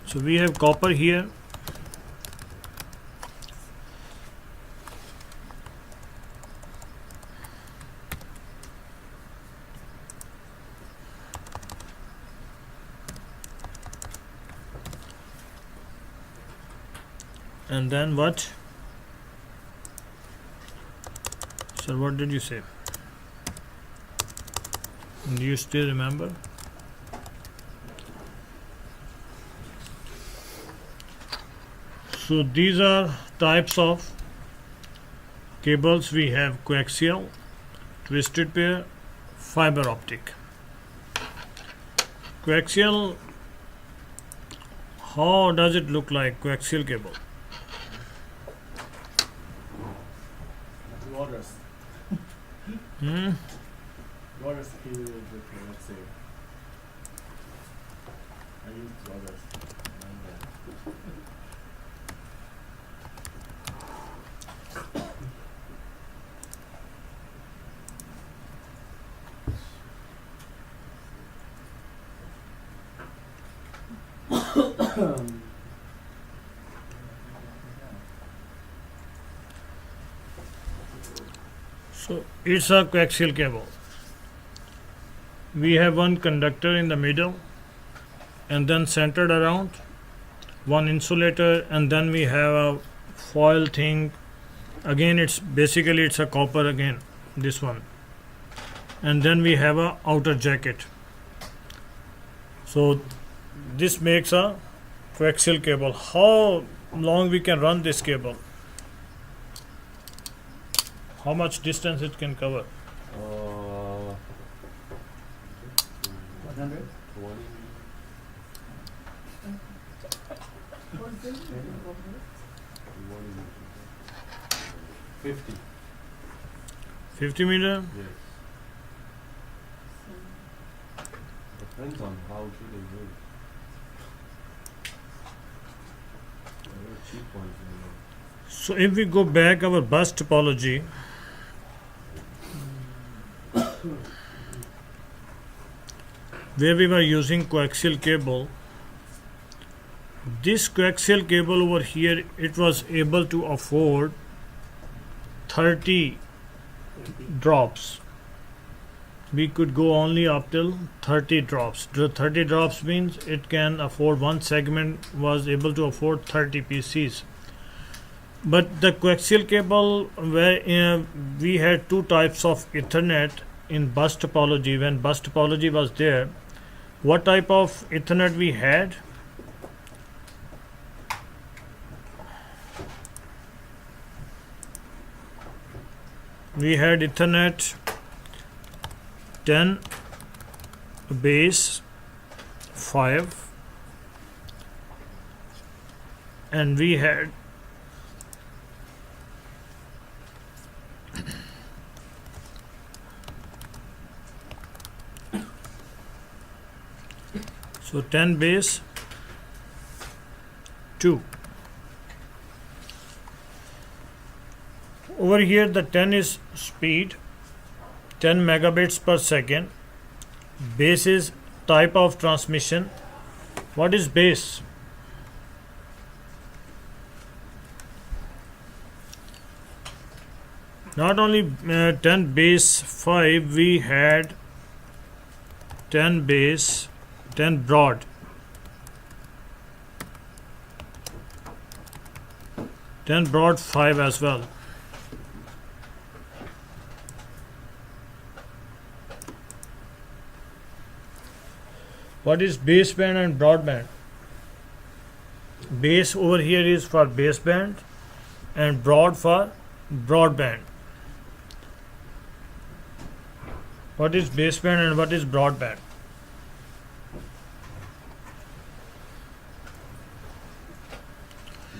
So we have copper here. And then what? Sir, what did you say? Do you still remember? So these are types of cables. We have coaxial, twisted pair, fiber optic. Coaxial, how does it look like, coaxial cable? Waters. Hmm? Waters cable with, let's say. I used waters. So it's a coaxial cable. We have one conductor in the middle, and then centered around one insulator, and then we have a foil thing. Again, it's a copper again, this one, and then we have a outer jacket. So this makes a coaxial cable. How long we can run this cable? How much distance it can cover? 100? 20. What's this? 50. 50 meter? Yes. Depends on how good they do. There are cheap ones. So if we go back our bus topology, where we were using coaxial cable, this coaxial cable over here, it was able to afford 30 drops. We could go only up till 30 drops. The 30 drops means it can afford, one segment was able to afford 30 PCs. But the coaxial cable, where we had two types of Ethernet in bus topology. When bus topology was there, what type of Ethernet we had? We had Ethernet 10 base 5, and we had so 10 base 2. Over here the 10 is speed, 10 megabits per second. Base is type of transmission. What is base? Not only 10 base 5, we had 10 base 10 broad, 10 broad 5 as well. What is baseband and broadband? Base over here is for baseband and broad for broadband. What is baseband and what is broadband?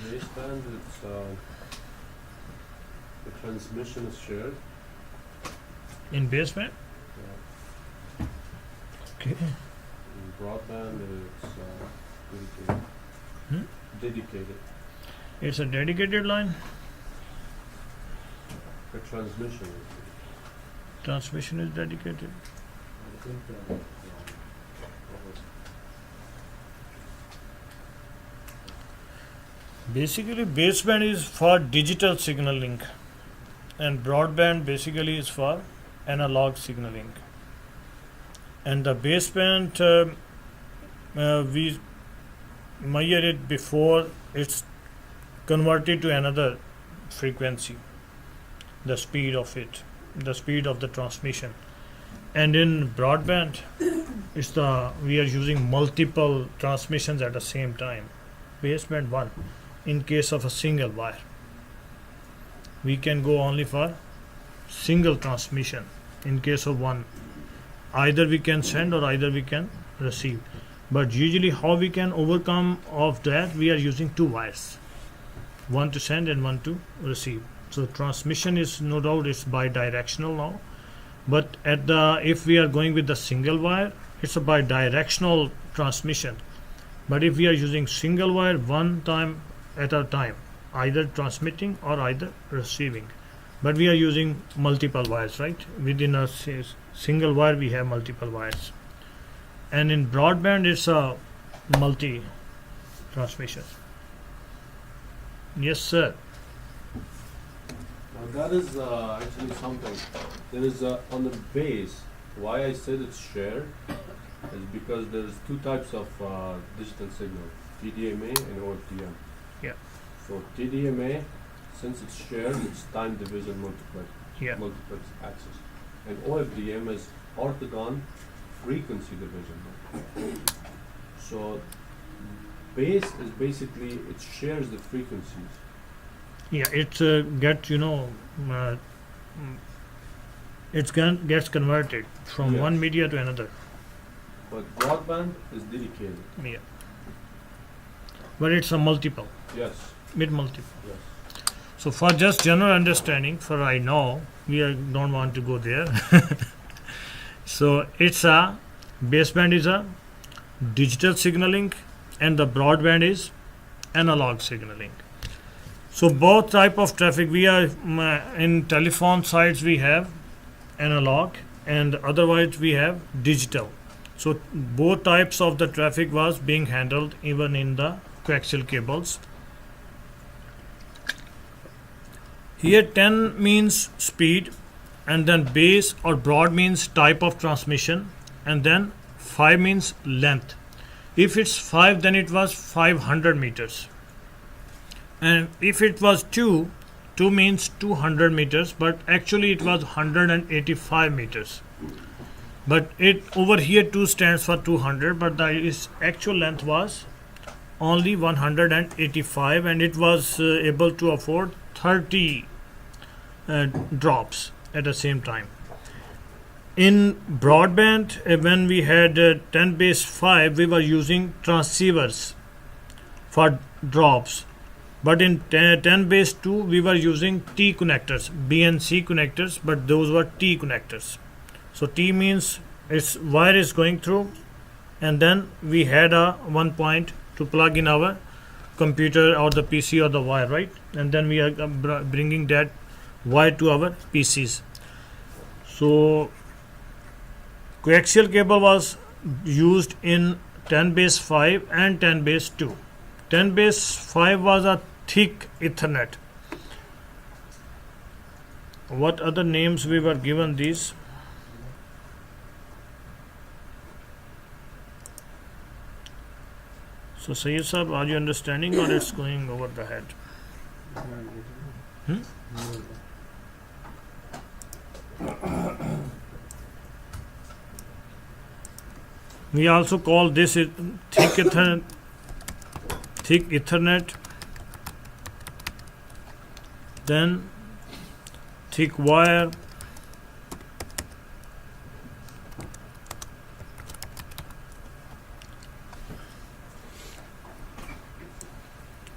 Baseband, it's the transmission is shared. In baseband? Yeah. Okay. In broadband, it's dedicated. Hmm? Dedicated. It's a dedicated line. The transmission. Transmission is dedicated. I think Basically, baseband is for digital signaling, and broadband basically is for analog signaling. And the baseband, we measure it before it's converted to another frequency, the speed of it, the speed of the transmission. And in broadband, we are using multiple transmissions at the same time. Baseband 1, in case of a single wire, we can go only for single transmission. In case of one, either we can send or either we can receive. But usually how we can overcome of that, we are using two wires, one to send and one to receive. So transmission is no doubt it's bidirectional now, but if we are going with the single wire, it's a bidirectional transmission. But if we are using single wire, one time at a time, either transmitting or either receiving. But we are using multiple wires, right? Within a single wire we have multiple wires. And in broadband it's a multi transmission. Yes sir. Now that is actually something. There is on the base. Why I said it's shared is because there's two types of digital signal: TDMA and OFDM. Yeah. So TDMA, since it's shared, it's time division multiplex. Yeah. Multiplex access. And OFDM is orthogon frequency division. So base is basically it shares the frequencies. Yeah, it gets converted from Yes. one media to another. But broadband is dedicated. Yeah. But it's a multiple, Yes. mid multiple. Yes. So for just general understanding, for I know don't want to go there. So it's a baseband is a digital signaling and the broadband is analog signaling. So both type of traffic we are in telephone sites we have analog and otherwise we have digital. So both types of the traffic was being handled even in the coaxial cables. Here 10 means speed, and then base or broad means type of transmission, and then 5 means length. If it's 5, then it was 500 meters. And if it was 2 means 200 meters, but actually it was 185 meters. But it over here 2 stands for 200, but the its actual length was only 185, and it was able to afford 30 drops at the same time. In broadband, when we had 10 base 5, we were using transceivers for drops. But in 10 base 2, we were using T connectors, B and C connectors, but those were T connectors. So T means its wire is going through, and then we had a one point to plug in our computer or the PC or the wire, right? And then we are bringing that wire to our PCs. So coaxial cable was used in 10 base 5 and 10 base 2. 10 base 5 was a thick Ethernet. What other names we were given these? So Sayyid Sahab, are you understanding or it's going over the head? We also call this thick Ethernet, then thick wire,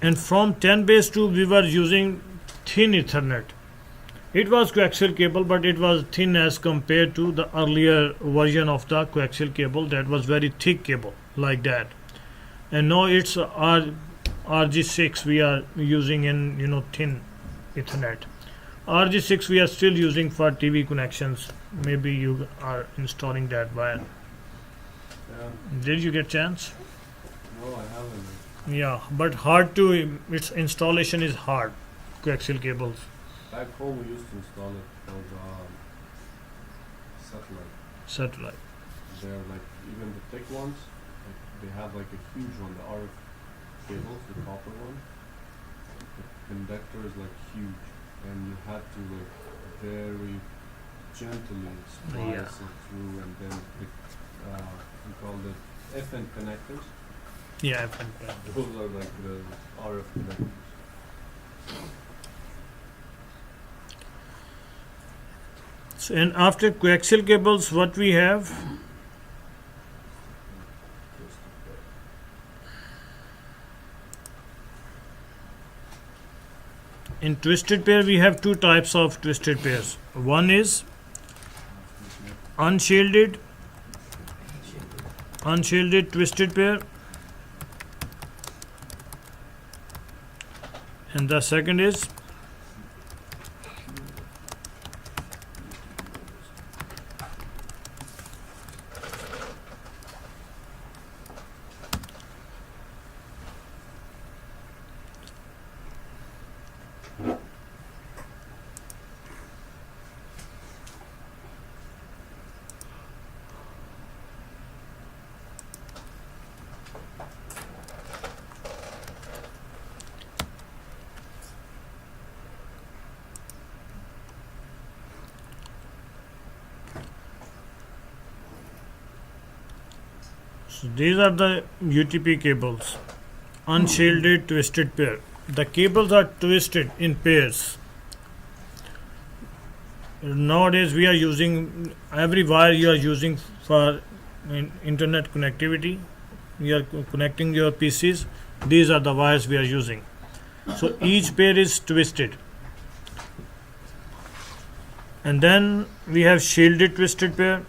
and from 10 base 2 we were using thin Ethernet. It was coaxial cable, but it was thin as compared to the earlier version of the coaxial cable that was very thick cable like that. And now it's RG6 we are using in thin Ethernet. RG6 we are still using for TV connections. Maybe you are installing that wire. Yeah. Did you get chance? No, I haven't. Yeah, but hard to, its installation is hard, coaxial cables. Back home we used to install it for satellite. Satellite. They're like, even the thick ones, like, they have like a huge one, the RF cables, the copper one. The conductor is like huge, and you had to like very gently splice it through, and then we called it FN connectors. Yeah, I've been playing. Those are like the RF connectors. So, and after coaxial cables, what we have? In twisted pair, we have two types of twisted pairs. One is unshielded twisted pair, and the second is so these are the UTP cables, unshielded twisted pair. The cables are twisted in pairs. Nowadays we are using every wire you are using for internet connectivity. You are connecting your PCs. These are the wires we are using. So each pair is twisted. And then we have shielded twisted pair.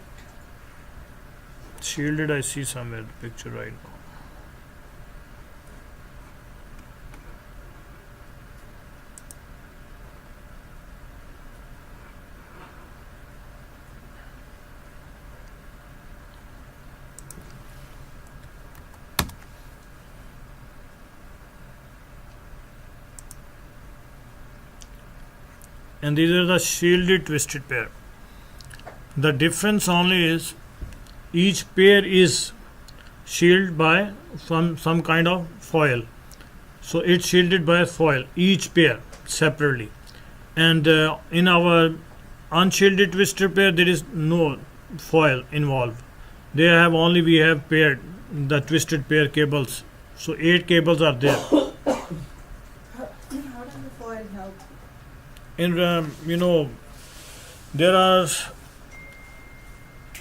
Shielded, I see somewhere the picture right now. And these are the shielded twisted pair. The difference only is each pair is shielded by some kind of foil. So it's shielded by foil, each pair separately. And in our unshielded twister pair, there is no foil involved. We have paired the twisted pair cables. So 8 cables are there. How does the foil help? In there are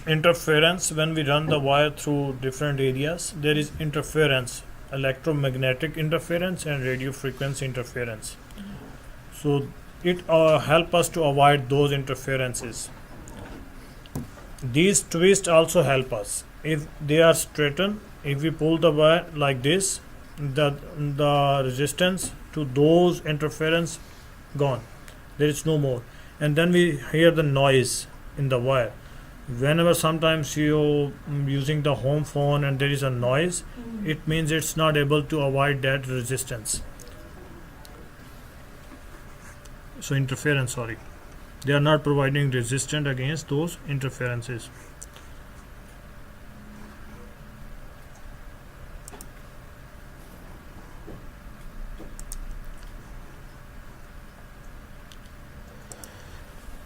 interference when we run the wire through different areas. There is interference, electromagnetic interference and radio frequency interference. So it help us to avoid those interferences. These twists also help us. If they are straightened, if we pull the wire like this, the resistance to those interference gone. There is no more. And then we hear the noise in the wire. Whenever sometimes you using the home phone and there is a noise, it means it's not able to avoid that resistance. So interference, sorry. They are not providing resistance against those interferences.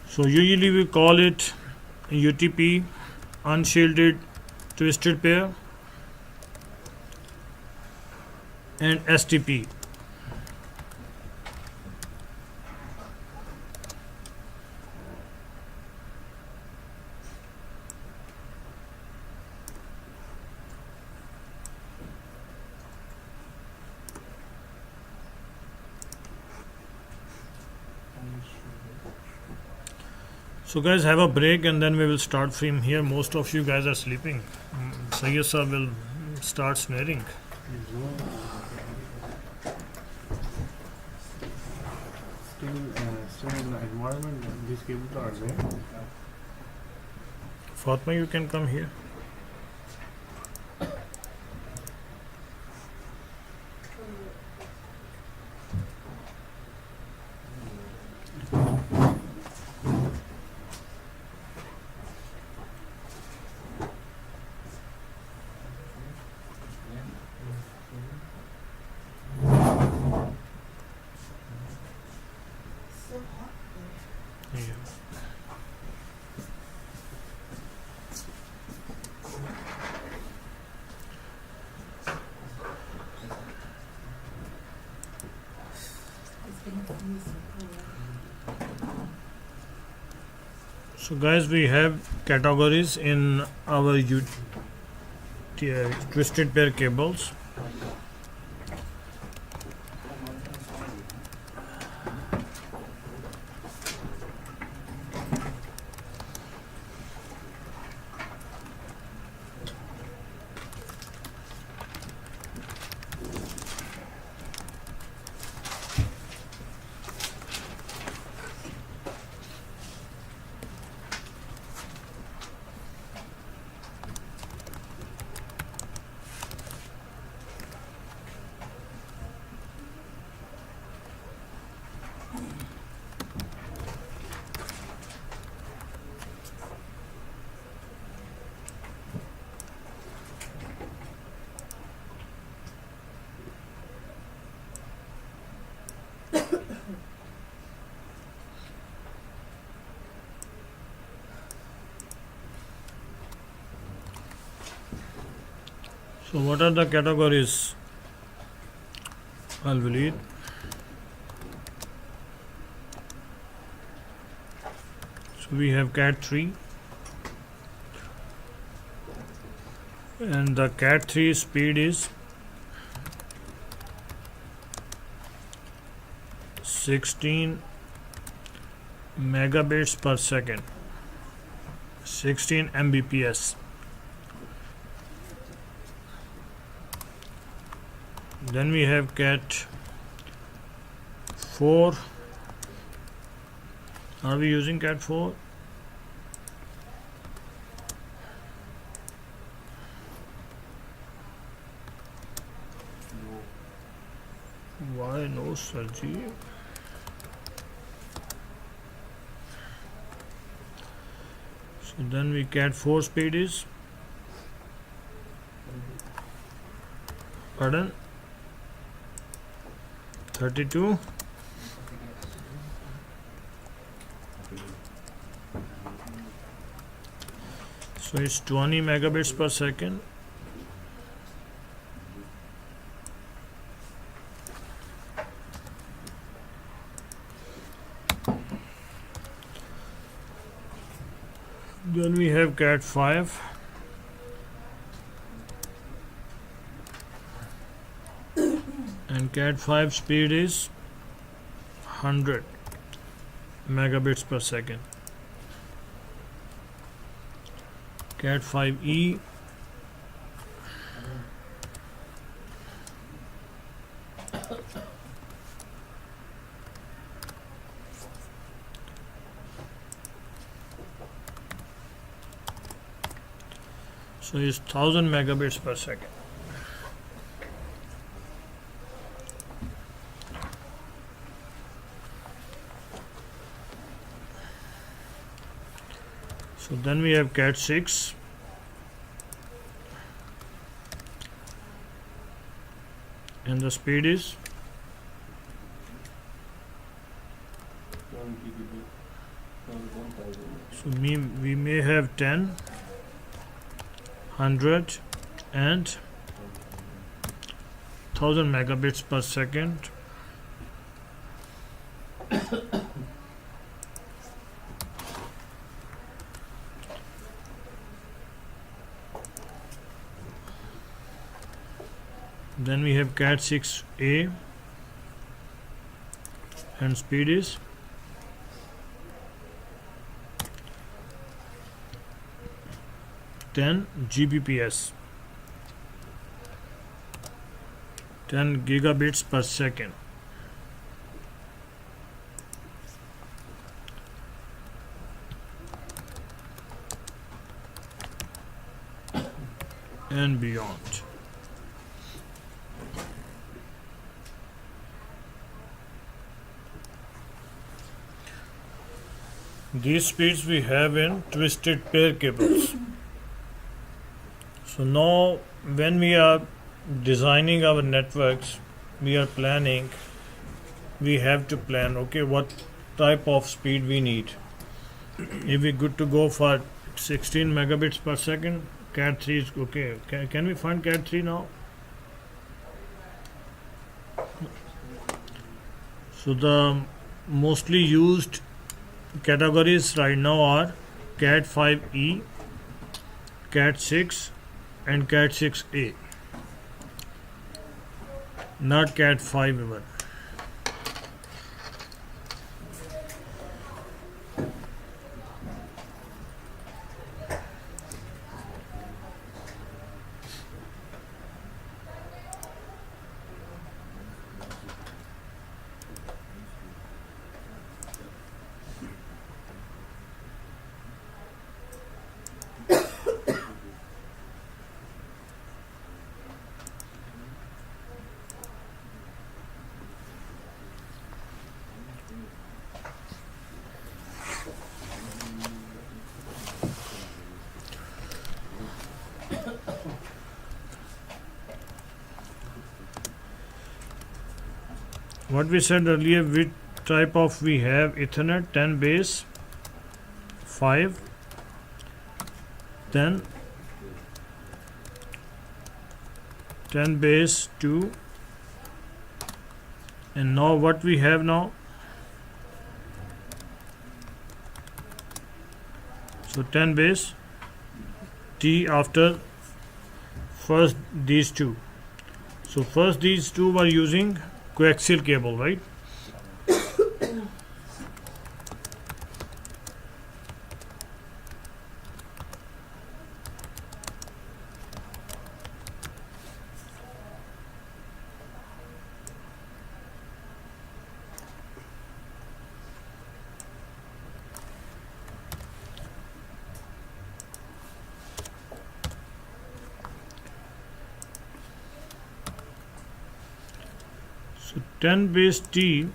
So usually we call it UTP, unshielded twisted pair, and STP. So guys, have a break and then we will start from here. Most of you guys are sleeping. Sayyid sir will start snaring. Still in the environment, these cables are there. Fatma, you can come here. So hot there. Yeah. It's gonna freeze so cold. So guys, we have categories in our twisted pair cables. So what are the categories? I'll read. So we have cat 3 and the cat 3 speed is 16 megabits per second, 16 Mbps. Then we have cat 4. Are we using cat 4? Why no, Sarji? So then we cat 4 speed is, pardon, 32. So it's 20 megabits per second. Then we have Cat 5. And Cat 5 speed is 100 megabits per second. Cat 5e. So it's 1000 megabits per second. So then we have Cat 6. And the speed is 1 gigabit or 1000. so we may have 10, 100 and 1000 megabits per second. Then we have Cat 6a and speed is 10 Gbps, 10 gigabits per second. And beyond. These speeds we have in twisted pair cables. So now when we are designing our networks, we are planning, we have to plan, okay, what type of speed we need. If we good to go for 16 megabits per second, Cat 3 is okay. Can we find Cat 3 now? So the mostly used categories right now are Cat 5e, Cat 6 and Cat 6a, not Cat 5 even. What we said earlier, which type of we have Ethernet 10 base 5, then 10 base 2, and now what we have now, so 10 base T after first these two. So first these two were using coaxial cable, right? So 10 base T,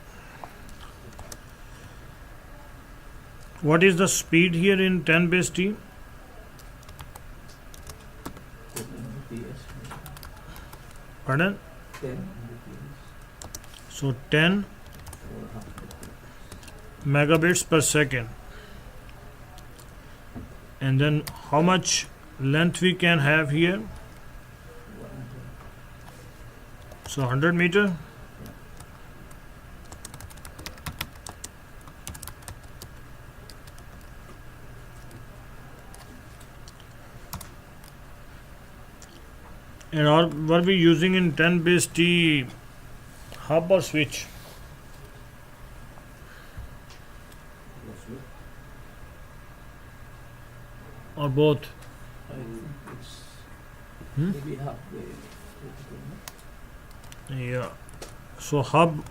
what is the speed here in 10 base T? Pardon? So 10 megabits per second. And then how much length we can have here? So 100 meter. And were we using in 10 base T hub or switch? Or both? I think it's Hmm? maybe half the Yeah. So hub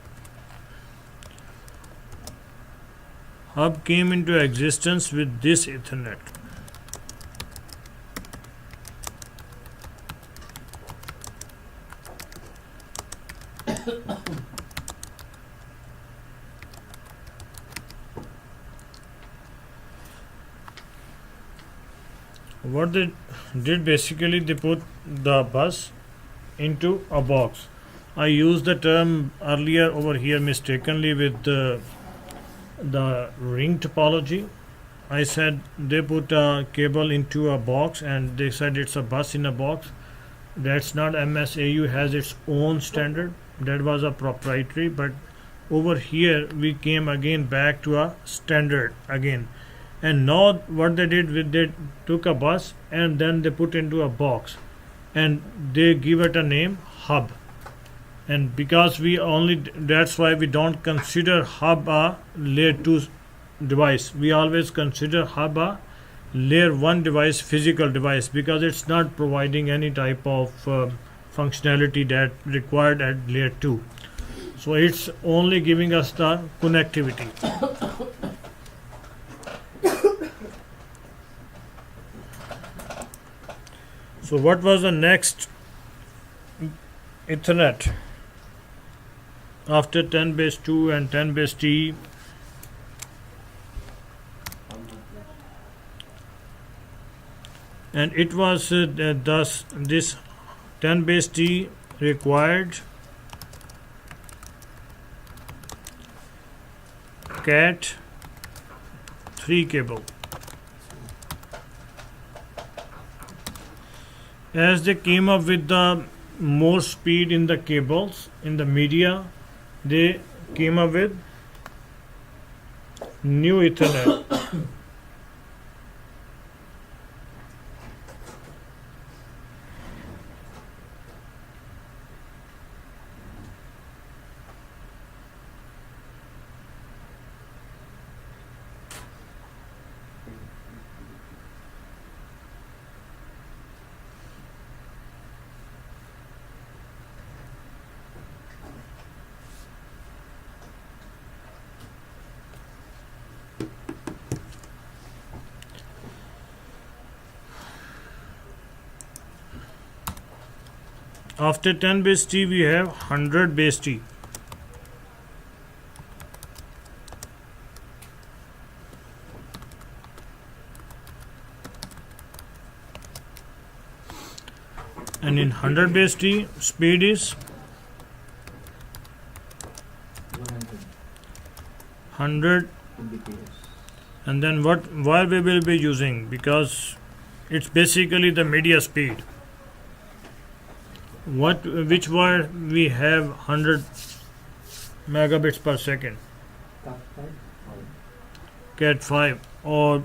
came into existence with this Ethernet. What they did basically, they put the bus into a box. I used the term earlier over here mistakenly with the ring topology. I said they put a cable into a box and they said it's a bus in a box. That's not MSAU has its own standard. That was a proprietary, but over here we came again back to a standard again. And now what they did with they took a bus and then they put into a box and they give it a name hub. And because we only, that's why we don't consider hub a layer 2 device. We always consider hub a layer 1 device, physical device, because it's not providing any type of functionality that required at layer 2. So it's only giving us the connectivity. So what was the next Ethernet after 10 base 2 and 10 base T? And it was thus this 10 base T required Cat 3 cable. As they came up with the more speed in the cables, in the media, they came up with new Ethernet. After 10 base T, we have 100 base T. And in 100 base T, speed is 100. Mbps. And then what wire we will be using, because it's basically the media speed. Which wire we have 100 megabits per second? Cat 5 or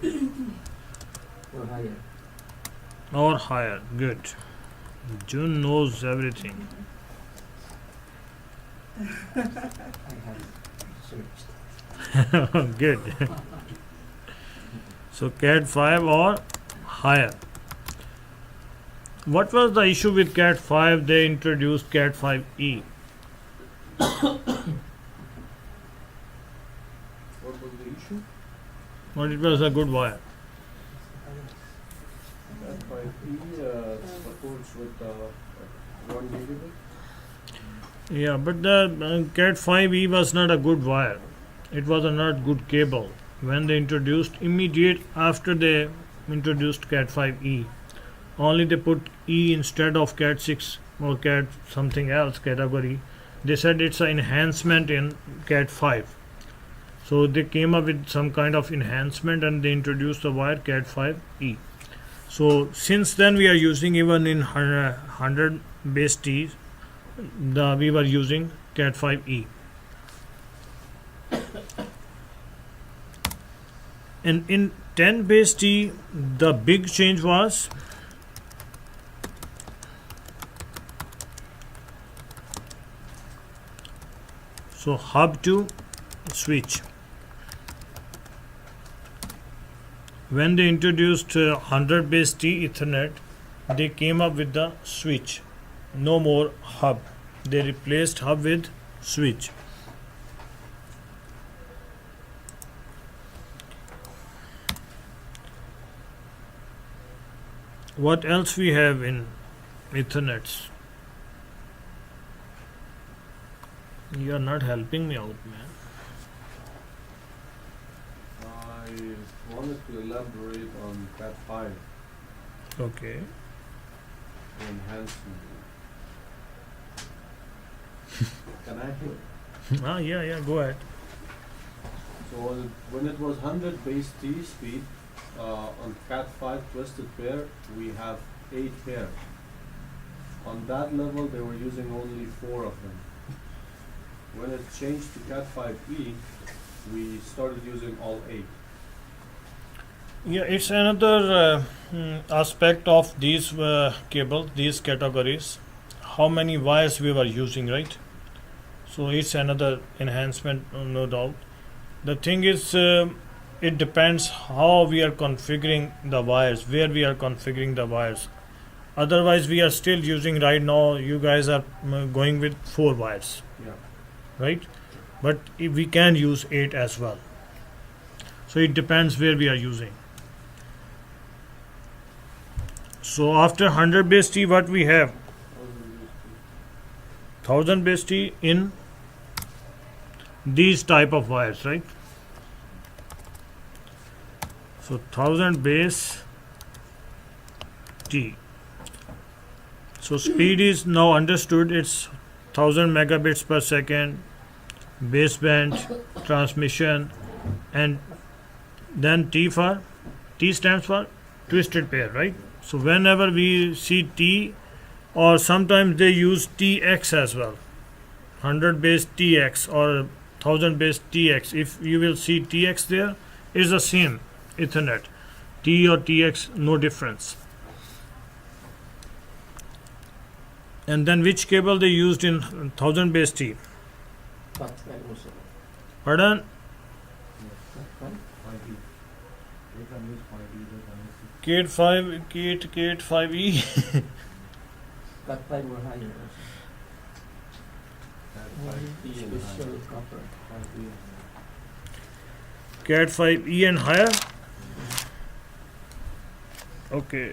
higher. or higher. Good. June knows everything. I have searched. Good. So Cat 5 or higher. What was the issue with Cat 5? They introduced Cat 5e. What was the issue? But it was a good wire. That 5E supports with 1 gigabit. Yeah, but the Cat 5e was not a good wire. It was a not good cable. When they introduced, immediate after they introduced Cat 5e, only they put E instead of Cat 6 or Cat something else category. They said it's an enhancement in Cat 5. So they came up with some kind of enhancement and they introduced the wire Cat 5e. So since then we are using, even in 100 base T, we were using Cat 5e. And in 10 base T, the big change was hub to switch. When they introduced 100 base T Ethernet, they came up with the switch. No more hub. They replaced hub with switch. What else we have in Ethernets? You are not helping me out, man. I wanted to elaborate on Cat 5 Okay. enhancement. Can I? Yeah, go ahead. So when it was 100 base T speed, on Cat 5 twisted pair, we have 8 pairs. On that level, they were using only 4 of them. When it changed to Cat 5e, we started using all 8. Yeah, it's another aspect of these cables, these categories. How many wires we were using, right? So it's another enhancement, no doubt. The thing is, it depends how we are configuring the wires, where we are configuring the wires. Otherwise, we are still using right now. You guys are going with 4 wires, Yeah. right? But if we can use 8 as well. So it depends where we are using. So after 100 base T, what we have? 1000 base T in these type of wires, right? So 1000 base T. So speed is now understood. It's 1000 megabits per second, baseband, transmission, and then T stands for twisted pair, right? So whenever we see T, or sometimes they use TX as well, 100 base TX or 1000 base TX. If you will see TX there, is the same Ethernet. T or TX, no difference. And then which cable they used in 1000 base T? Pardon? 5E. They can use 5E, they can use Kate 5, Kate 5E. Cat 5 or higher also. Cat 5e and Special higher. copper. 5E. Cat 5E and higher. Okay.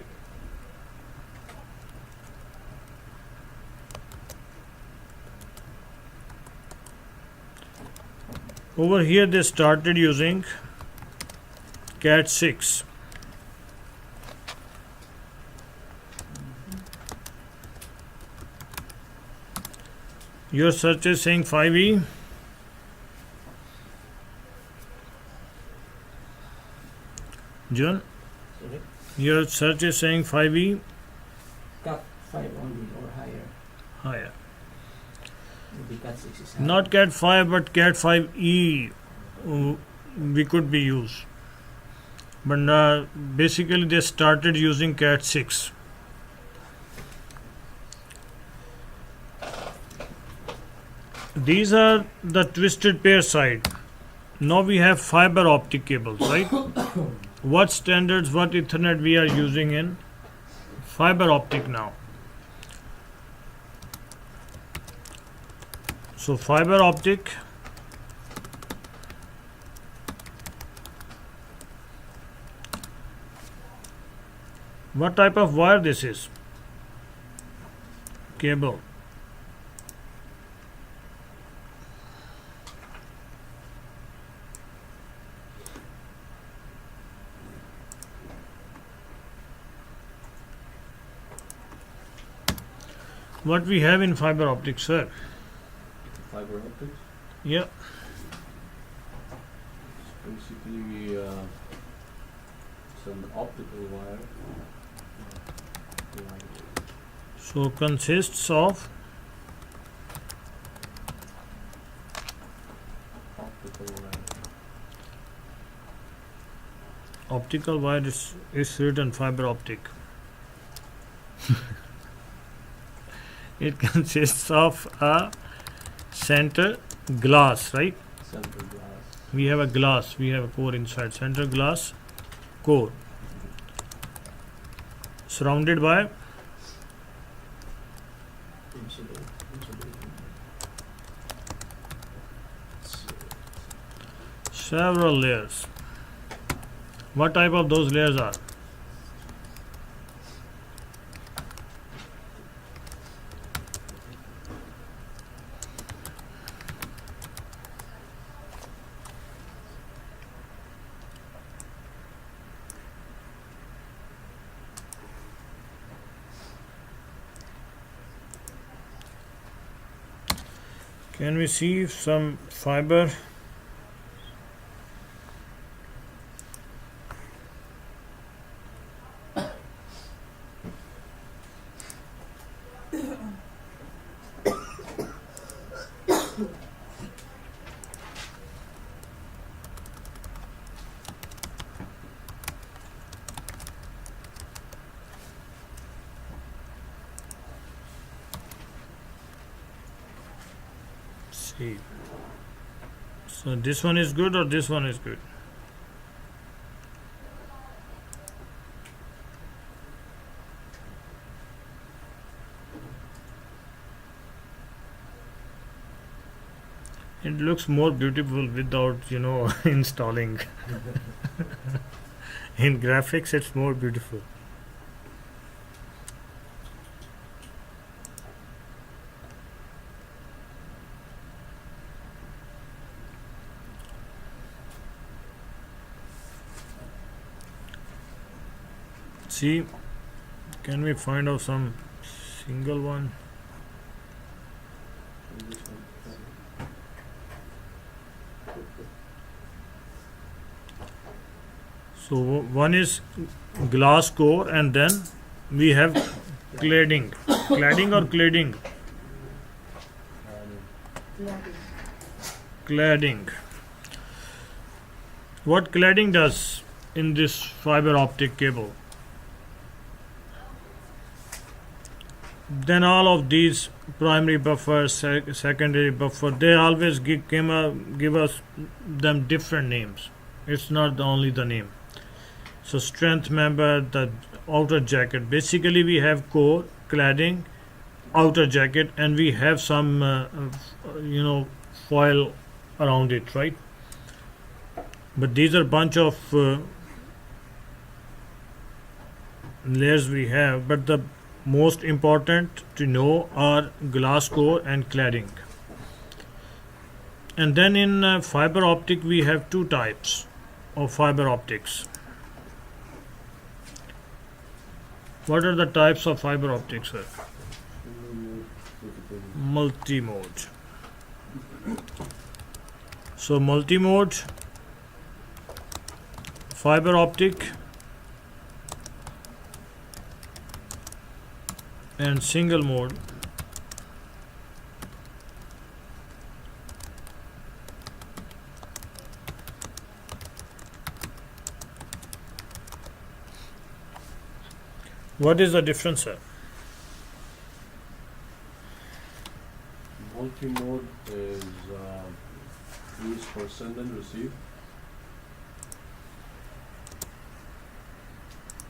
Over here they started using Cat 6. Your search is saying 5E. John, Sorry. your search is saying 5E Cat 5 only or higher. higher. Maybe Cat 6 is higher. Not Cat 5 but Cat 5E we could be used. But basically they started using Cat 6. These are the twisted pair side. Now we have fiber optic cables, right? What standards, what Ethernet we are using in fiber optic now? So fiber optic, what type of wire this is? Cable. What we have in fiber optics, sir? fiber optics. Yeah. It's basically it's an optical wire. So consists of Optical wire. optical wire is written fiber optic. It consists of a center glass, right? Center glass. We have a glass, we have a core inside, center glass core, surrounded by several layers. What type of those layers are? Can we see some fiber? See. So this one is good or this one is good? It looks more beautiful without, installing. In graphics, it's more beautiful. See, can we find out some single one? And this one. So one is glass core and then we have cladding. Cladding or cladding? And Cladding. What cladding does in this fiber optic cable? Then all of these primary buffer, secondary buffer, they always give us them different names. It's not only the name. So strength member, the outer jacket. Basically, we have core, cladding, outer jacket, and we have some, foil around it, right? But these are bunch of layers we have. But the most important to know are glass core and cladding. And then in fiber optic, we have two types of fiber optics. What are the types of fiber optics, sir? Multi-mode. So multi-mode, fiber optic, and single mode. What is the difference, sir? multi-mode is used for send and receive.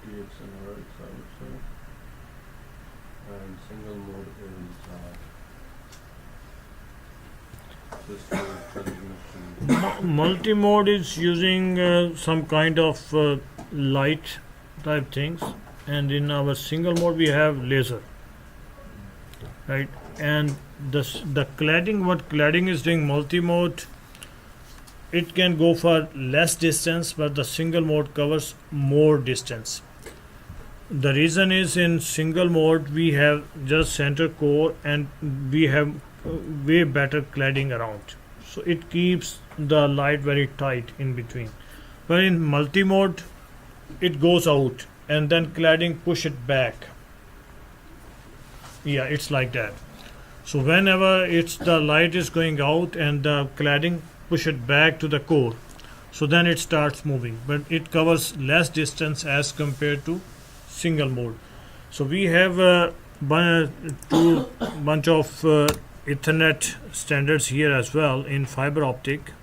DX and RX, I would say. And single mode is just for transmission. Multi-mode is using some kind of light type things, and in our single mode we have laser, right? And the cladding, what cladding is doing, multi-mode, it can go for less distance, but the single mode covers more distance. The reason is in single mode we have just center core and we have way better cladding around. So it keeps the light very tight in between. But in multi-mode, it goes out and then cladding push it back. Yeah, it's like that. So whenever it's the light is going out and the cladding push it back to the core, so then it starts moving, but it covers less distance as compared to single mode. So we have two bunch of Ethernet standards here as well in fiber optic.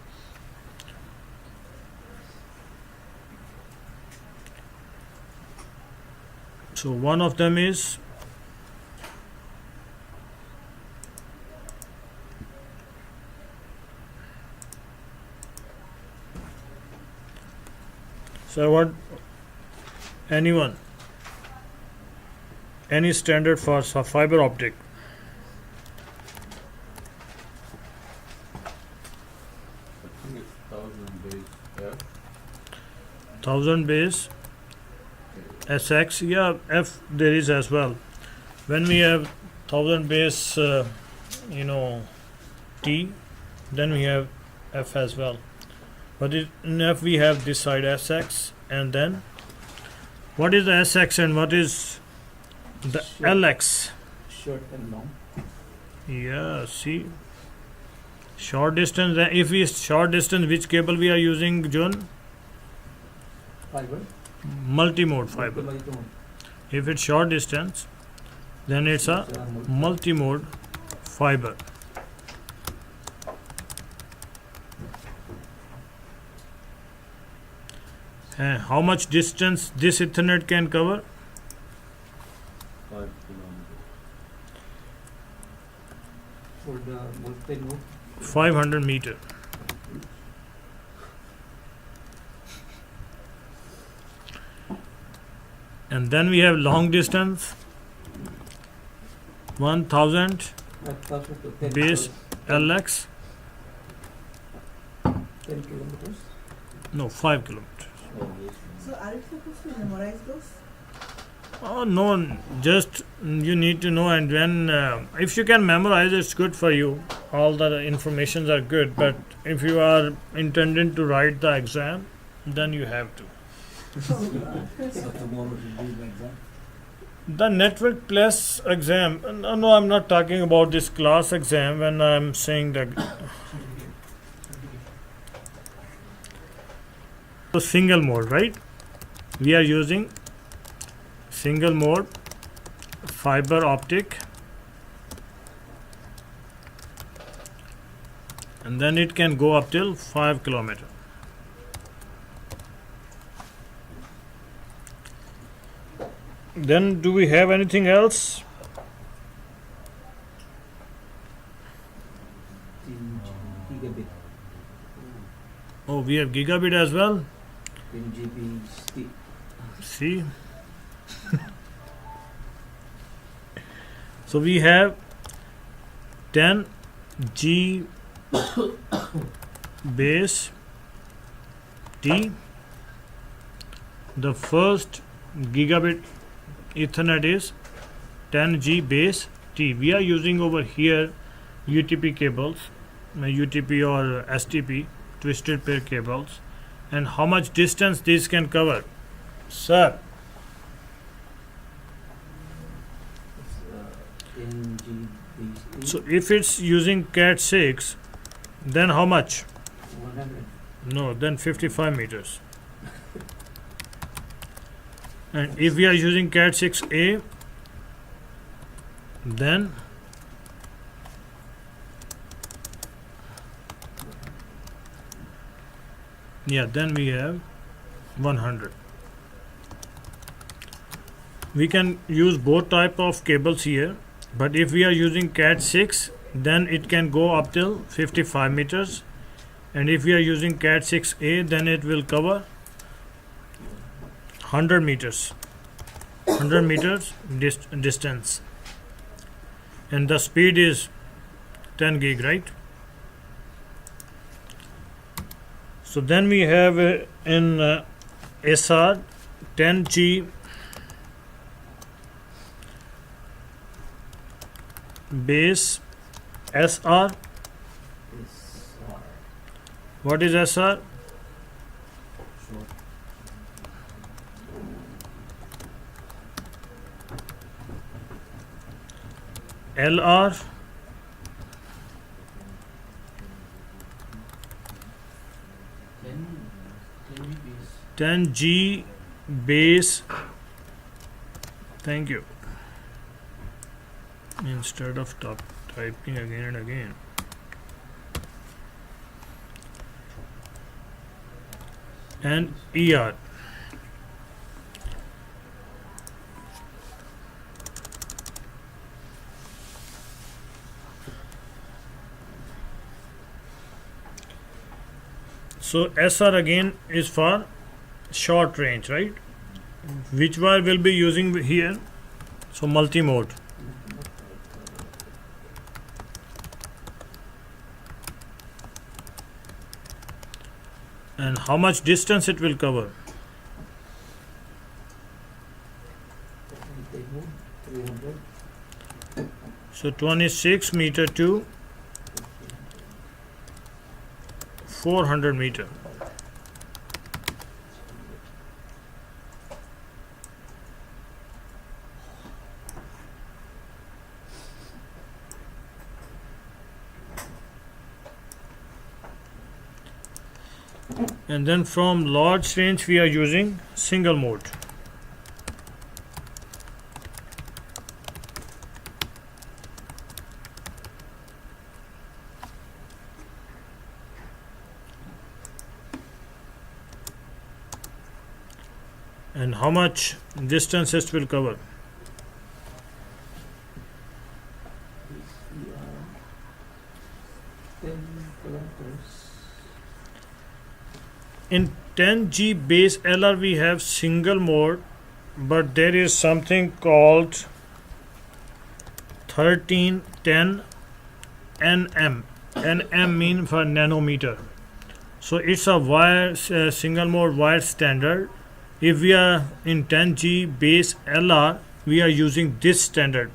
So one of them is so I want any standard for fiber optic. I think it's 1000 base F. 1000 base SX, yeah, F there is as well. When we have 1000 base, T, then we have F as well. But in F we have this side SX, and then what is the SX and what is the Short. LX? Short and long. Yeah, see, short distance. If we short distance, which cable we are using, John? Fiber. Multi-mode fiber. Multi-mode. If it's short distance, then it's a multi-mode fiber. How much distance this Ethernet can cover? 5 kilometers. For the multi-mode. 500 meter. And then we have long distance, 1000 5,000 to 10 base LX. 10 kilometers. No, 5 kilometers. Oh, this So are you supposed to memorize those? Oh no, just you need to know, and when if you can memorize, it's good for you. All the informations are good, but if you are intending to write the exam, then you have to. So tomorrow will be the exam. The NetworkPlus exam. No, I'm not talking about this class exam. When I'm saying that so single mode, right? We are using single mode fiber optic, and then it can go up till 5 kilometers. Then do we have anything else? In gigabit. Oh, we have gigabit as well. 10 GB stick. See? So we have 10 G base T. The first gigabit Ethernet is 10G base T. We are using over here UTP cables, UTP or STP, twisted pair cables. And how much distance this can cover? Sir, It's 10 GB. so if it's using Cat 6, then how much? 100. No, then 55 meters. And if we are using Cat 6A, then then we have 100. We can use both type of cables here, but if we are using Cat 6, then it can go up till 55 meters, and if we are using Cat 6A, then it will cover 100 meters, 100 meters distance, and the speed is 10 gig, right? So then we have in SR 10G base SR. is What is SR? short. LR. 10G base. Thank you. Instead of typing again and again. And ER. So SR again is for short range, right? Which wire will be using here? So multi-mode. And how much distance it will cover? 300. So 26 meter to 400 meter. And then from large range we are using single mode. And how much distance it will cover? We are 10 kilometers. In 10G base LR we have single mode, but there is something called 1310 NM. NM mean for nanometer. So it's a wire single mode wire standard. If we are in 10G base LR, we are using this standard.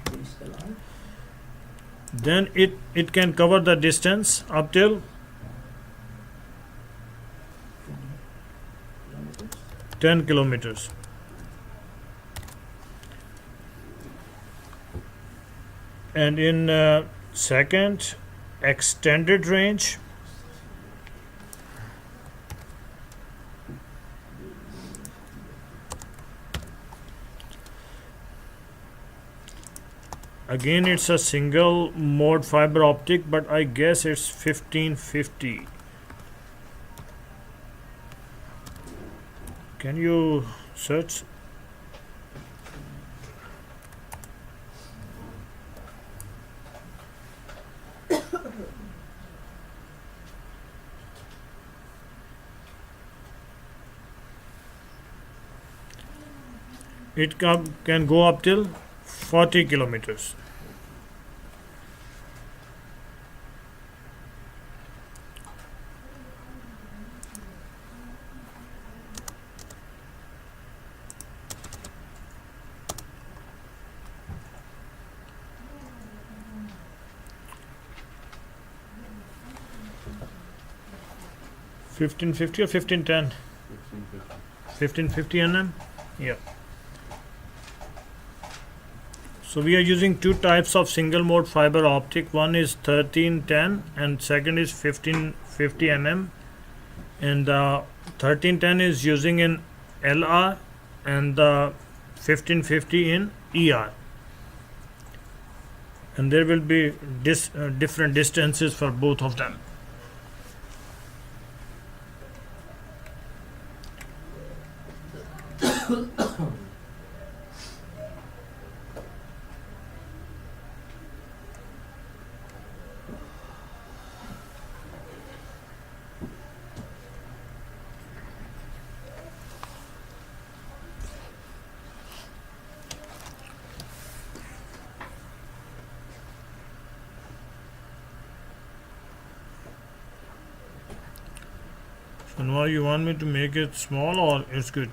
Base LR. Then it can cover the distance up till 10 kilometers. And in second extended range, again it's a single mode fiber optic, but I guess it's 1550. Can you search? It can go up till 40 kilometers. $1550 or 1510? 1550. 1550 nm. Yeah. So we are using two types of single mode fiber optic. One is 1310 and second is 1550 mm. And the 1310 is using in LR and the 1550 in ER. And there will be different distances for both of them. So now you want me to make it small or it's good?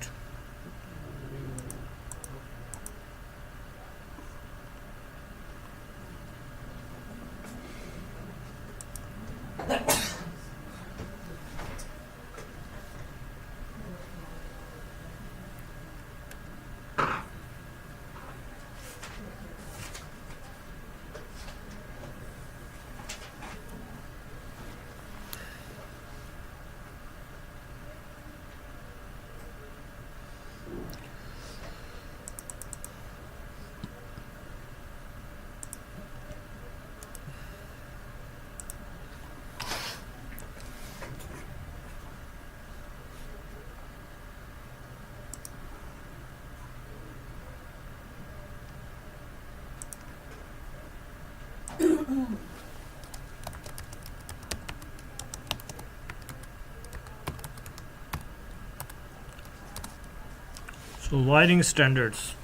So wiring standards.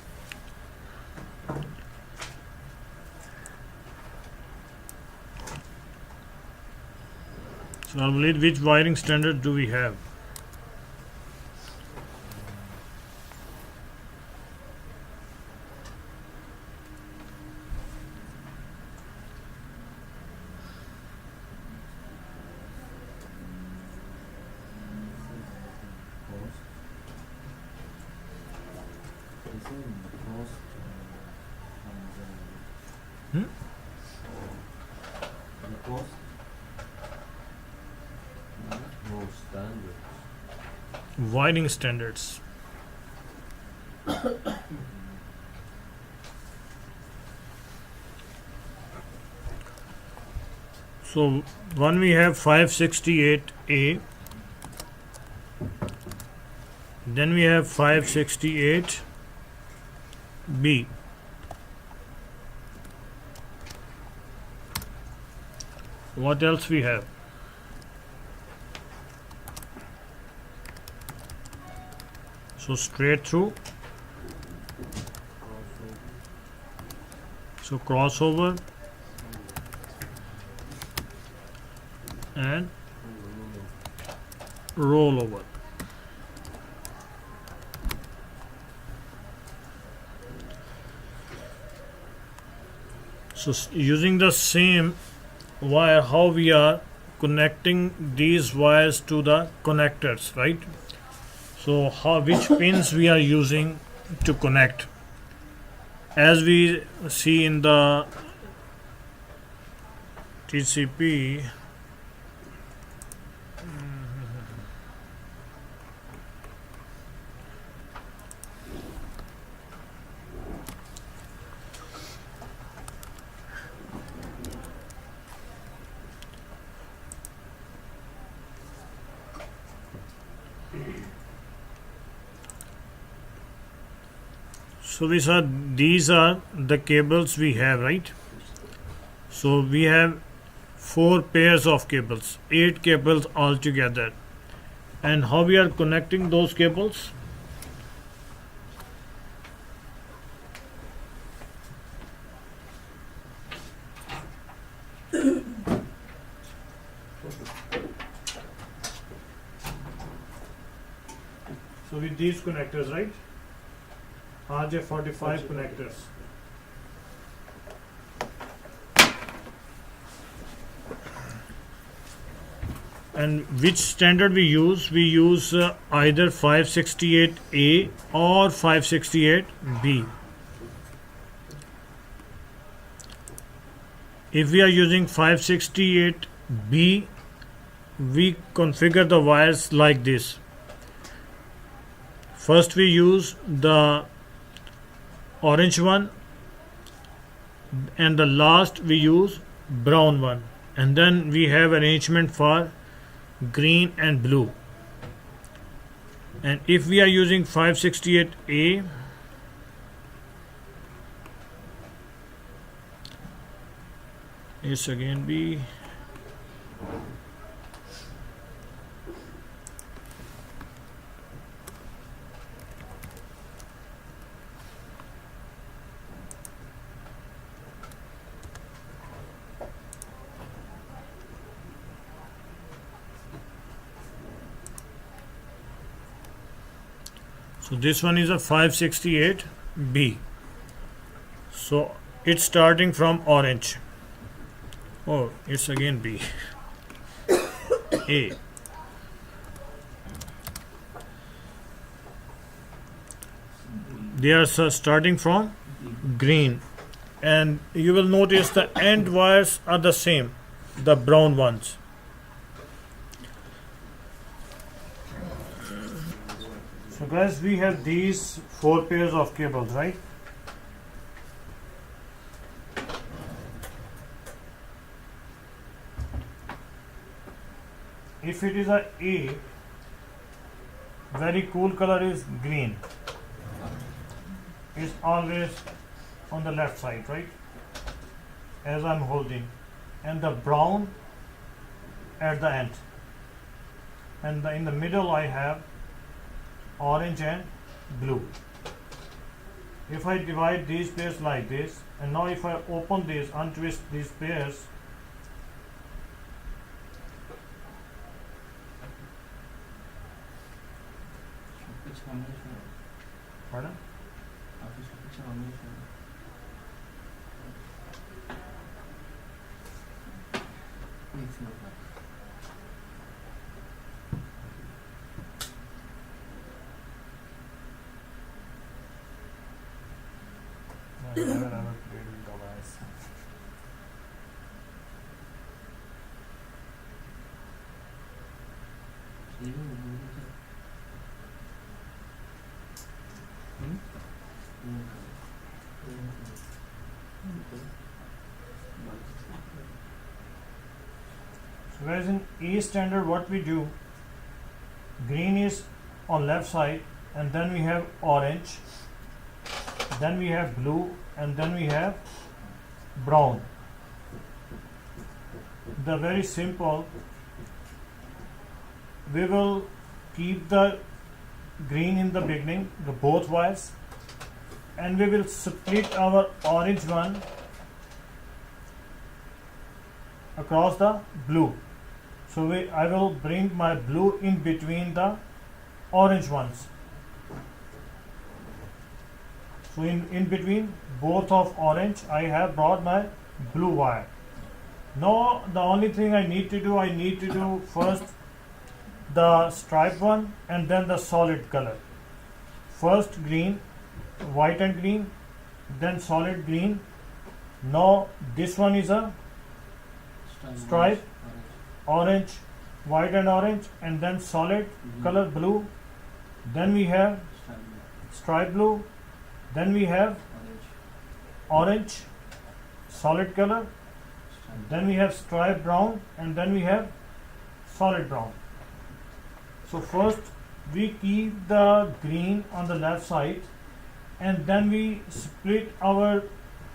So Alwaleed, which wiring standard do we have? Hmm? The cost. No standards. Wiring standards. So one we have 568A, then we have 568B. What else we have? So straight through. So crossover and rollover. So using the same wire, how we are connecting these wires to the connectors, right? So how, which pins we are using to connect? As we see in the TCP, so we saw these are the cables we have, right? So we have 4 pairs of cables, 8 cables altogether. And how we are connecting those cables? So with these connectors, right? RJ45 connectors. And which standard we use? We use either 568A or 568B. If we are using 568B, we configure the wires like this. First we use the orange one, and the last we use brown one, and then we have arrangement for green and blue. And if we are using 568A, it's again B. So this one is a 568B. So it's starting from orange. Oh, it's again B. A. They are starting from green, and you will notice the end wires are the same, the brown ones. So guys, we have these 4 pairs of cables, right? If it is a A, very cool color is green. It's always on the left side, right? As I'm holding, and the brown at the end, and in the middle I have orange and blue. If I divide these pairs like this, and now if I open this, untwist these pairs, pardon? I never played with the wires. So guys, in A standard what we do, green is on left side, and then we have orange, then we have blue, and then we have brown. The very simple, we will keep the green in the beginning, the both wires, and we will split our orange one across the blue. So I will bring my blue in between the orange ones. So in between both of orange, I have brought my blue wire. Now the only thing I need to do first the stripe one and then the solid color. First green, white and green, then solid green. Now this one is a stripe, orange, white and orange, and then solid color blue. Then we have stripe blue. Then we have orange, solid color. Then we have stripe brown, and then we have solid brown. So first we keep the green on the left side, and then we split our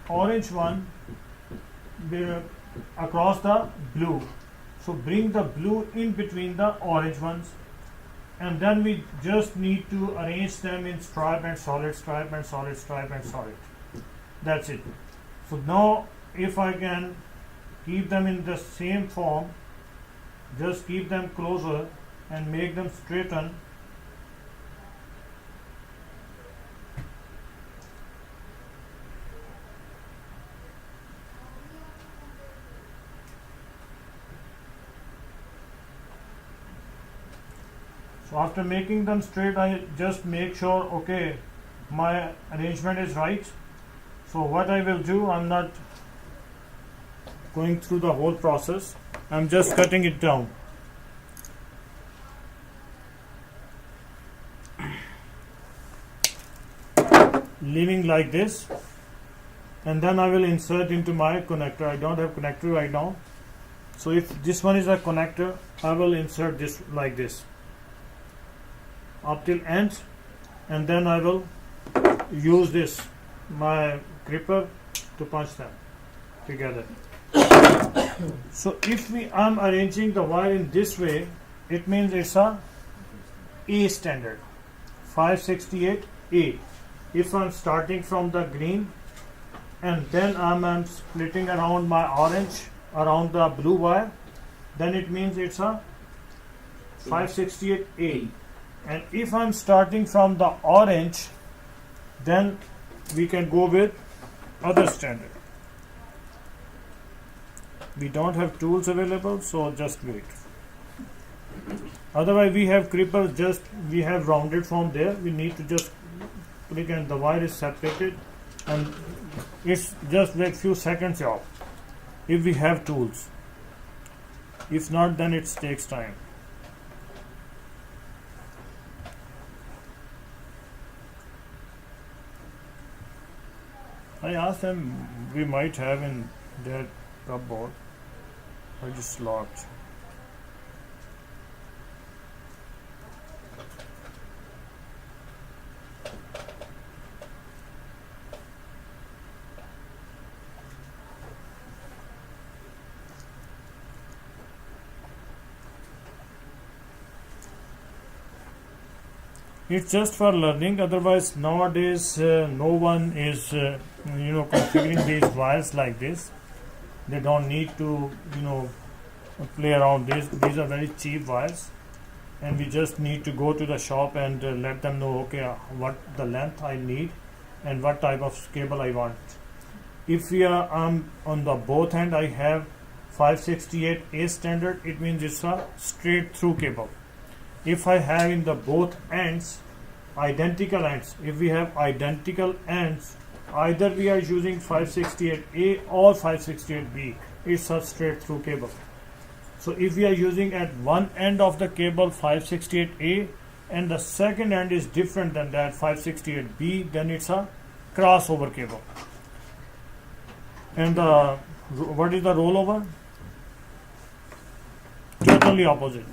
orange one across the blue. So bring the blue in between the orange ones, and then we just need to arrange them in stripe and solid, stripe and solid, stripe and solid. That's it. So now if I can keep them in the same form, just keep them closer and make them straighten. So after making them straight, I just make sure, okay, my arrangement is right. So what I will do, I'm not going through the whole process, I'm just cutting it down. Leaving like this, and then I will insert into my connector. I don't have connector right now, so if this one is a connector, I will insert this like this up till end, and then I will use this my gripper to punch them together. So if I'm arranging the wire in this way, it means it's a A standard 568A. If I'm starting from the green and then I'm splitting around my orange around the blue wire, then it means it's a 568A. And if I'm starting from the orange, then we can go with other standard. We don't have tools available, so just wait. Otherwise we have creepers, just we have rounded from there, we need to just click and the wire is separated, and it's just like few seconds off if we have tools. If not, then it takes time. I asked them, we might have in their cupboard. I just locked. It's just for learning. Otherwise, nowadays no one is configuring these wires like this. They don't need to play around this. These are very cheap wires, and we just need to go to the shop and let them know, okay, what the length I need and what type of cable I want. If we are on the both end, I have 568A standard. It means it's a straight through cable. If I have in the both ends identical ends, if we have identical ends, either we are using 568A or 568B, it's a straight through cable. So if we are using at one end of the cable 568A and the second end is different than that 568B, then it's a crossover cable. And what is the rollover? Totally opposite.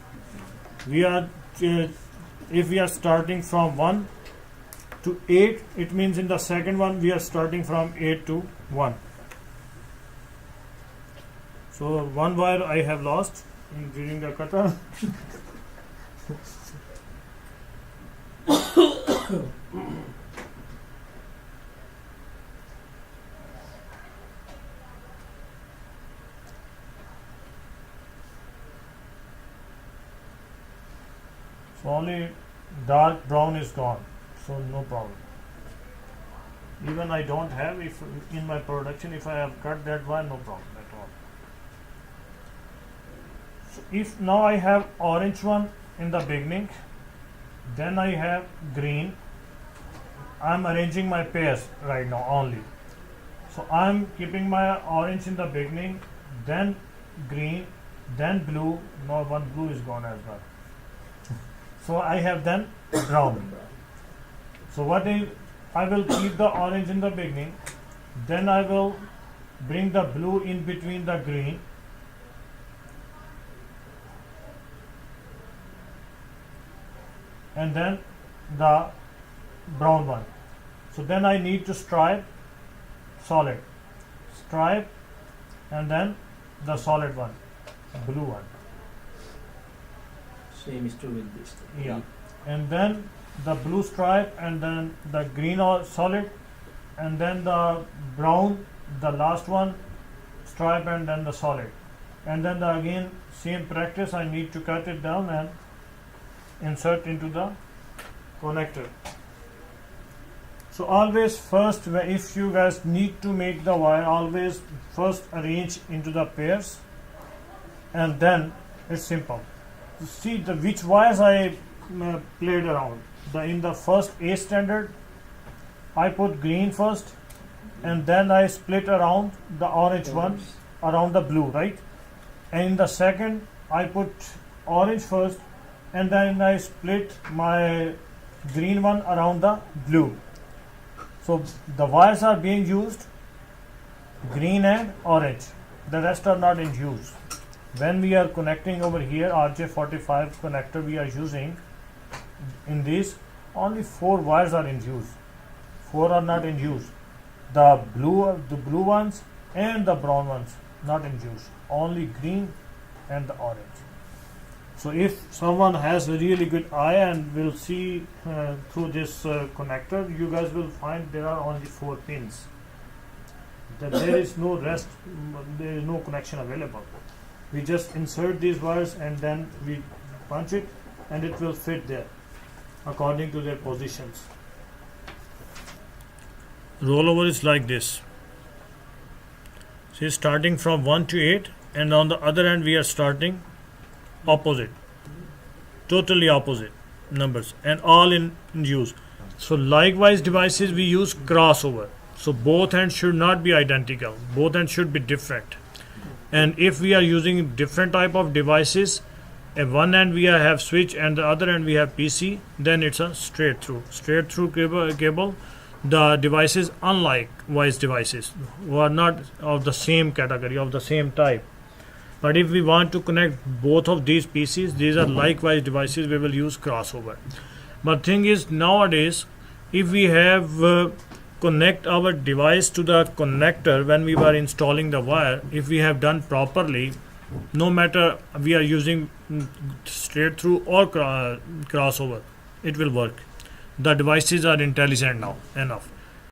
We are if we are starting from 1 to 8, it means in the second one we are starting from 8 to 1. So one wire I have lost during the cutter. So only dark brown is gone, so no problem. Even I don't have, if in my production, if I have cut that one, no problem at all. So if now I have orange one in the beginning, then I have green. I'm arranging my pairs right now only. So I'm keeping my orange in the beginning, then green, then blue. Now one blue is gone as well. So I have then brown. So what I will keep the orange in the beginning, then I will bring the blue in between the green, and then the brown one. So then I need to stripe solid, stripe, and then the solid one, blue one. Same is true with this. Yeah, and then the blue stripe, and then the green or solid, and then the brown, the last one, stripe, and then the solid, and then again same practice. I need to cut it down and insert into the connector. So always first, if you guys need to make the wire, always first arrange into the pairs, and then it's simple. See which wires I played around. In the first A standard, I put green first, and then I split around the orange one around the blue, right? And in the second, I put orange first, and then I split my green one around the blue. So the wires are being used green and orange. The rest are not in use. When we are connecting over here, RJ45 connector we are using, in this only 4 wires are in use. 4 are not in use. The blue ones and the brown ones not in use. Only green and the orange. So if someone has a really good eye and will see through this connector, you guys will find there are only 4 pins. That there is no rest, there is no connection available. We just insert these wires and then we punch it, and it will fit there according to their positions. Rollover is like this. See, starting from 1 to 8, and on the other end we are starting opposite. totally opposite numbers and all in use. So likewise devices we use crossover. So both ends should not be identical. Both ends should be different. And if we are using different type of devices, at one end we have switch and the other end we have PC, then it's a straight through cable. The devices unlike wise devices who are not of the same category, of the same type. But if we want to connect both of these PCs, these are likewise devices, we will use crossover. But thing is, nowadays, if we have connect our device to the connector when we were installing the wire, if we have done properly, no matter we are using straight through or crossover, it will work. The devices are intelligent now enough.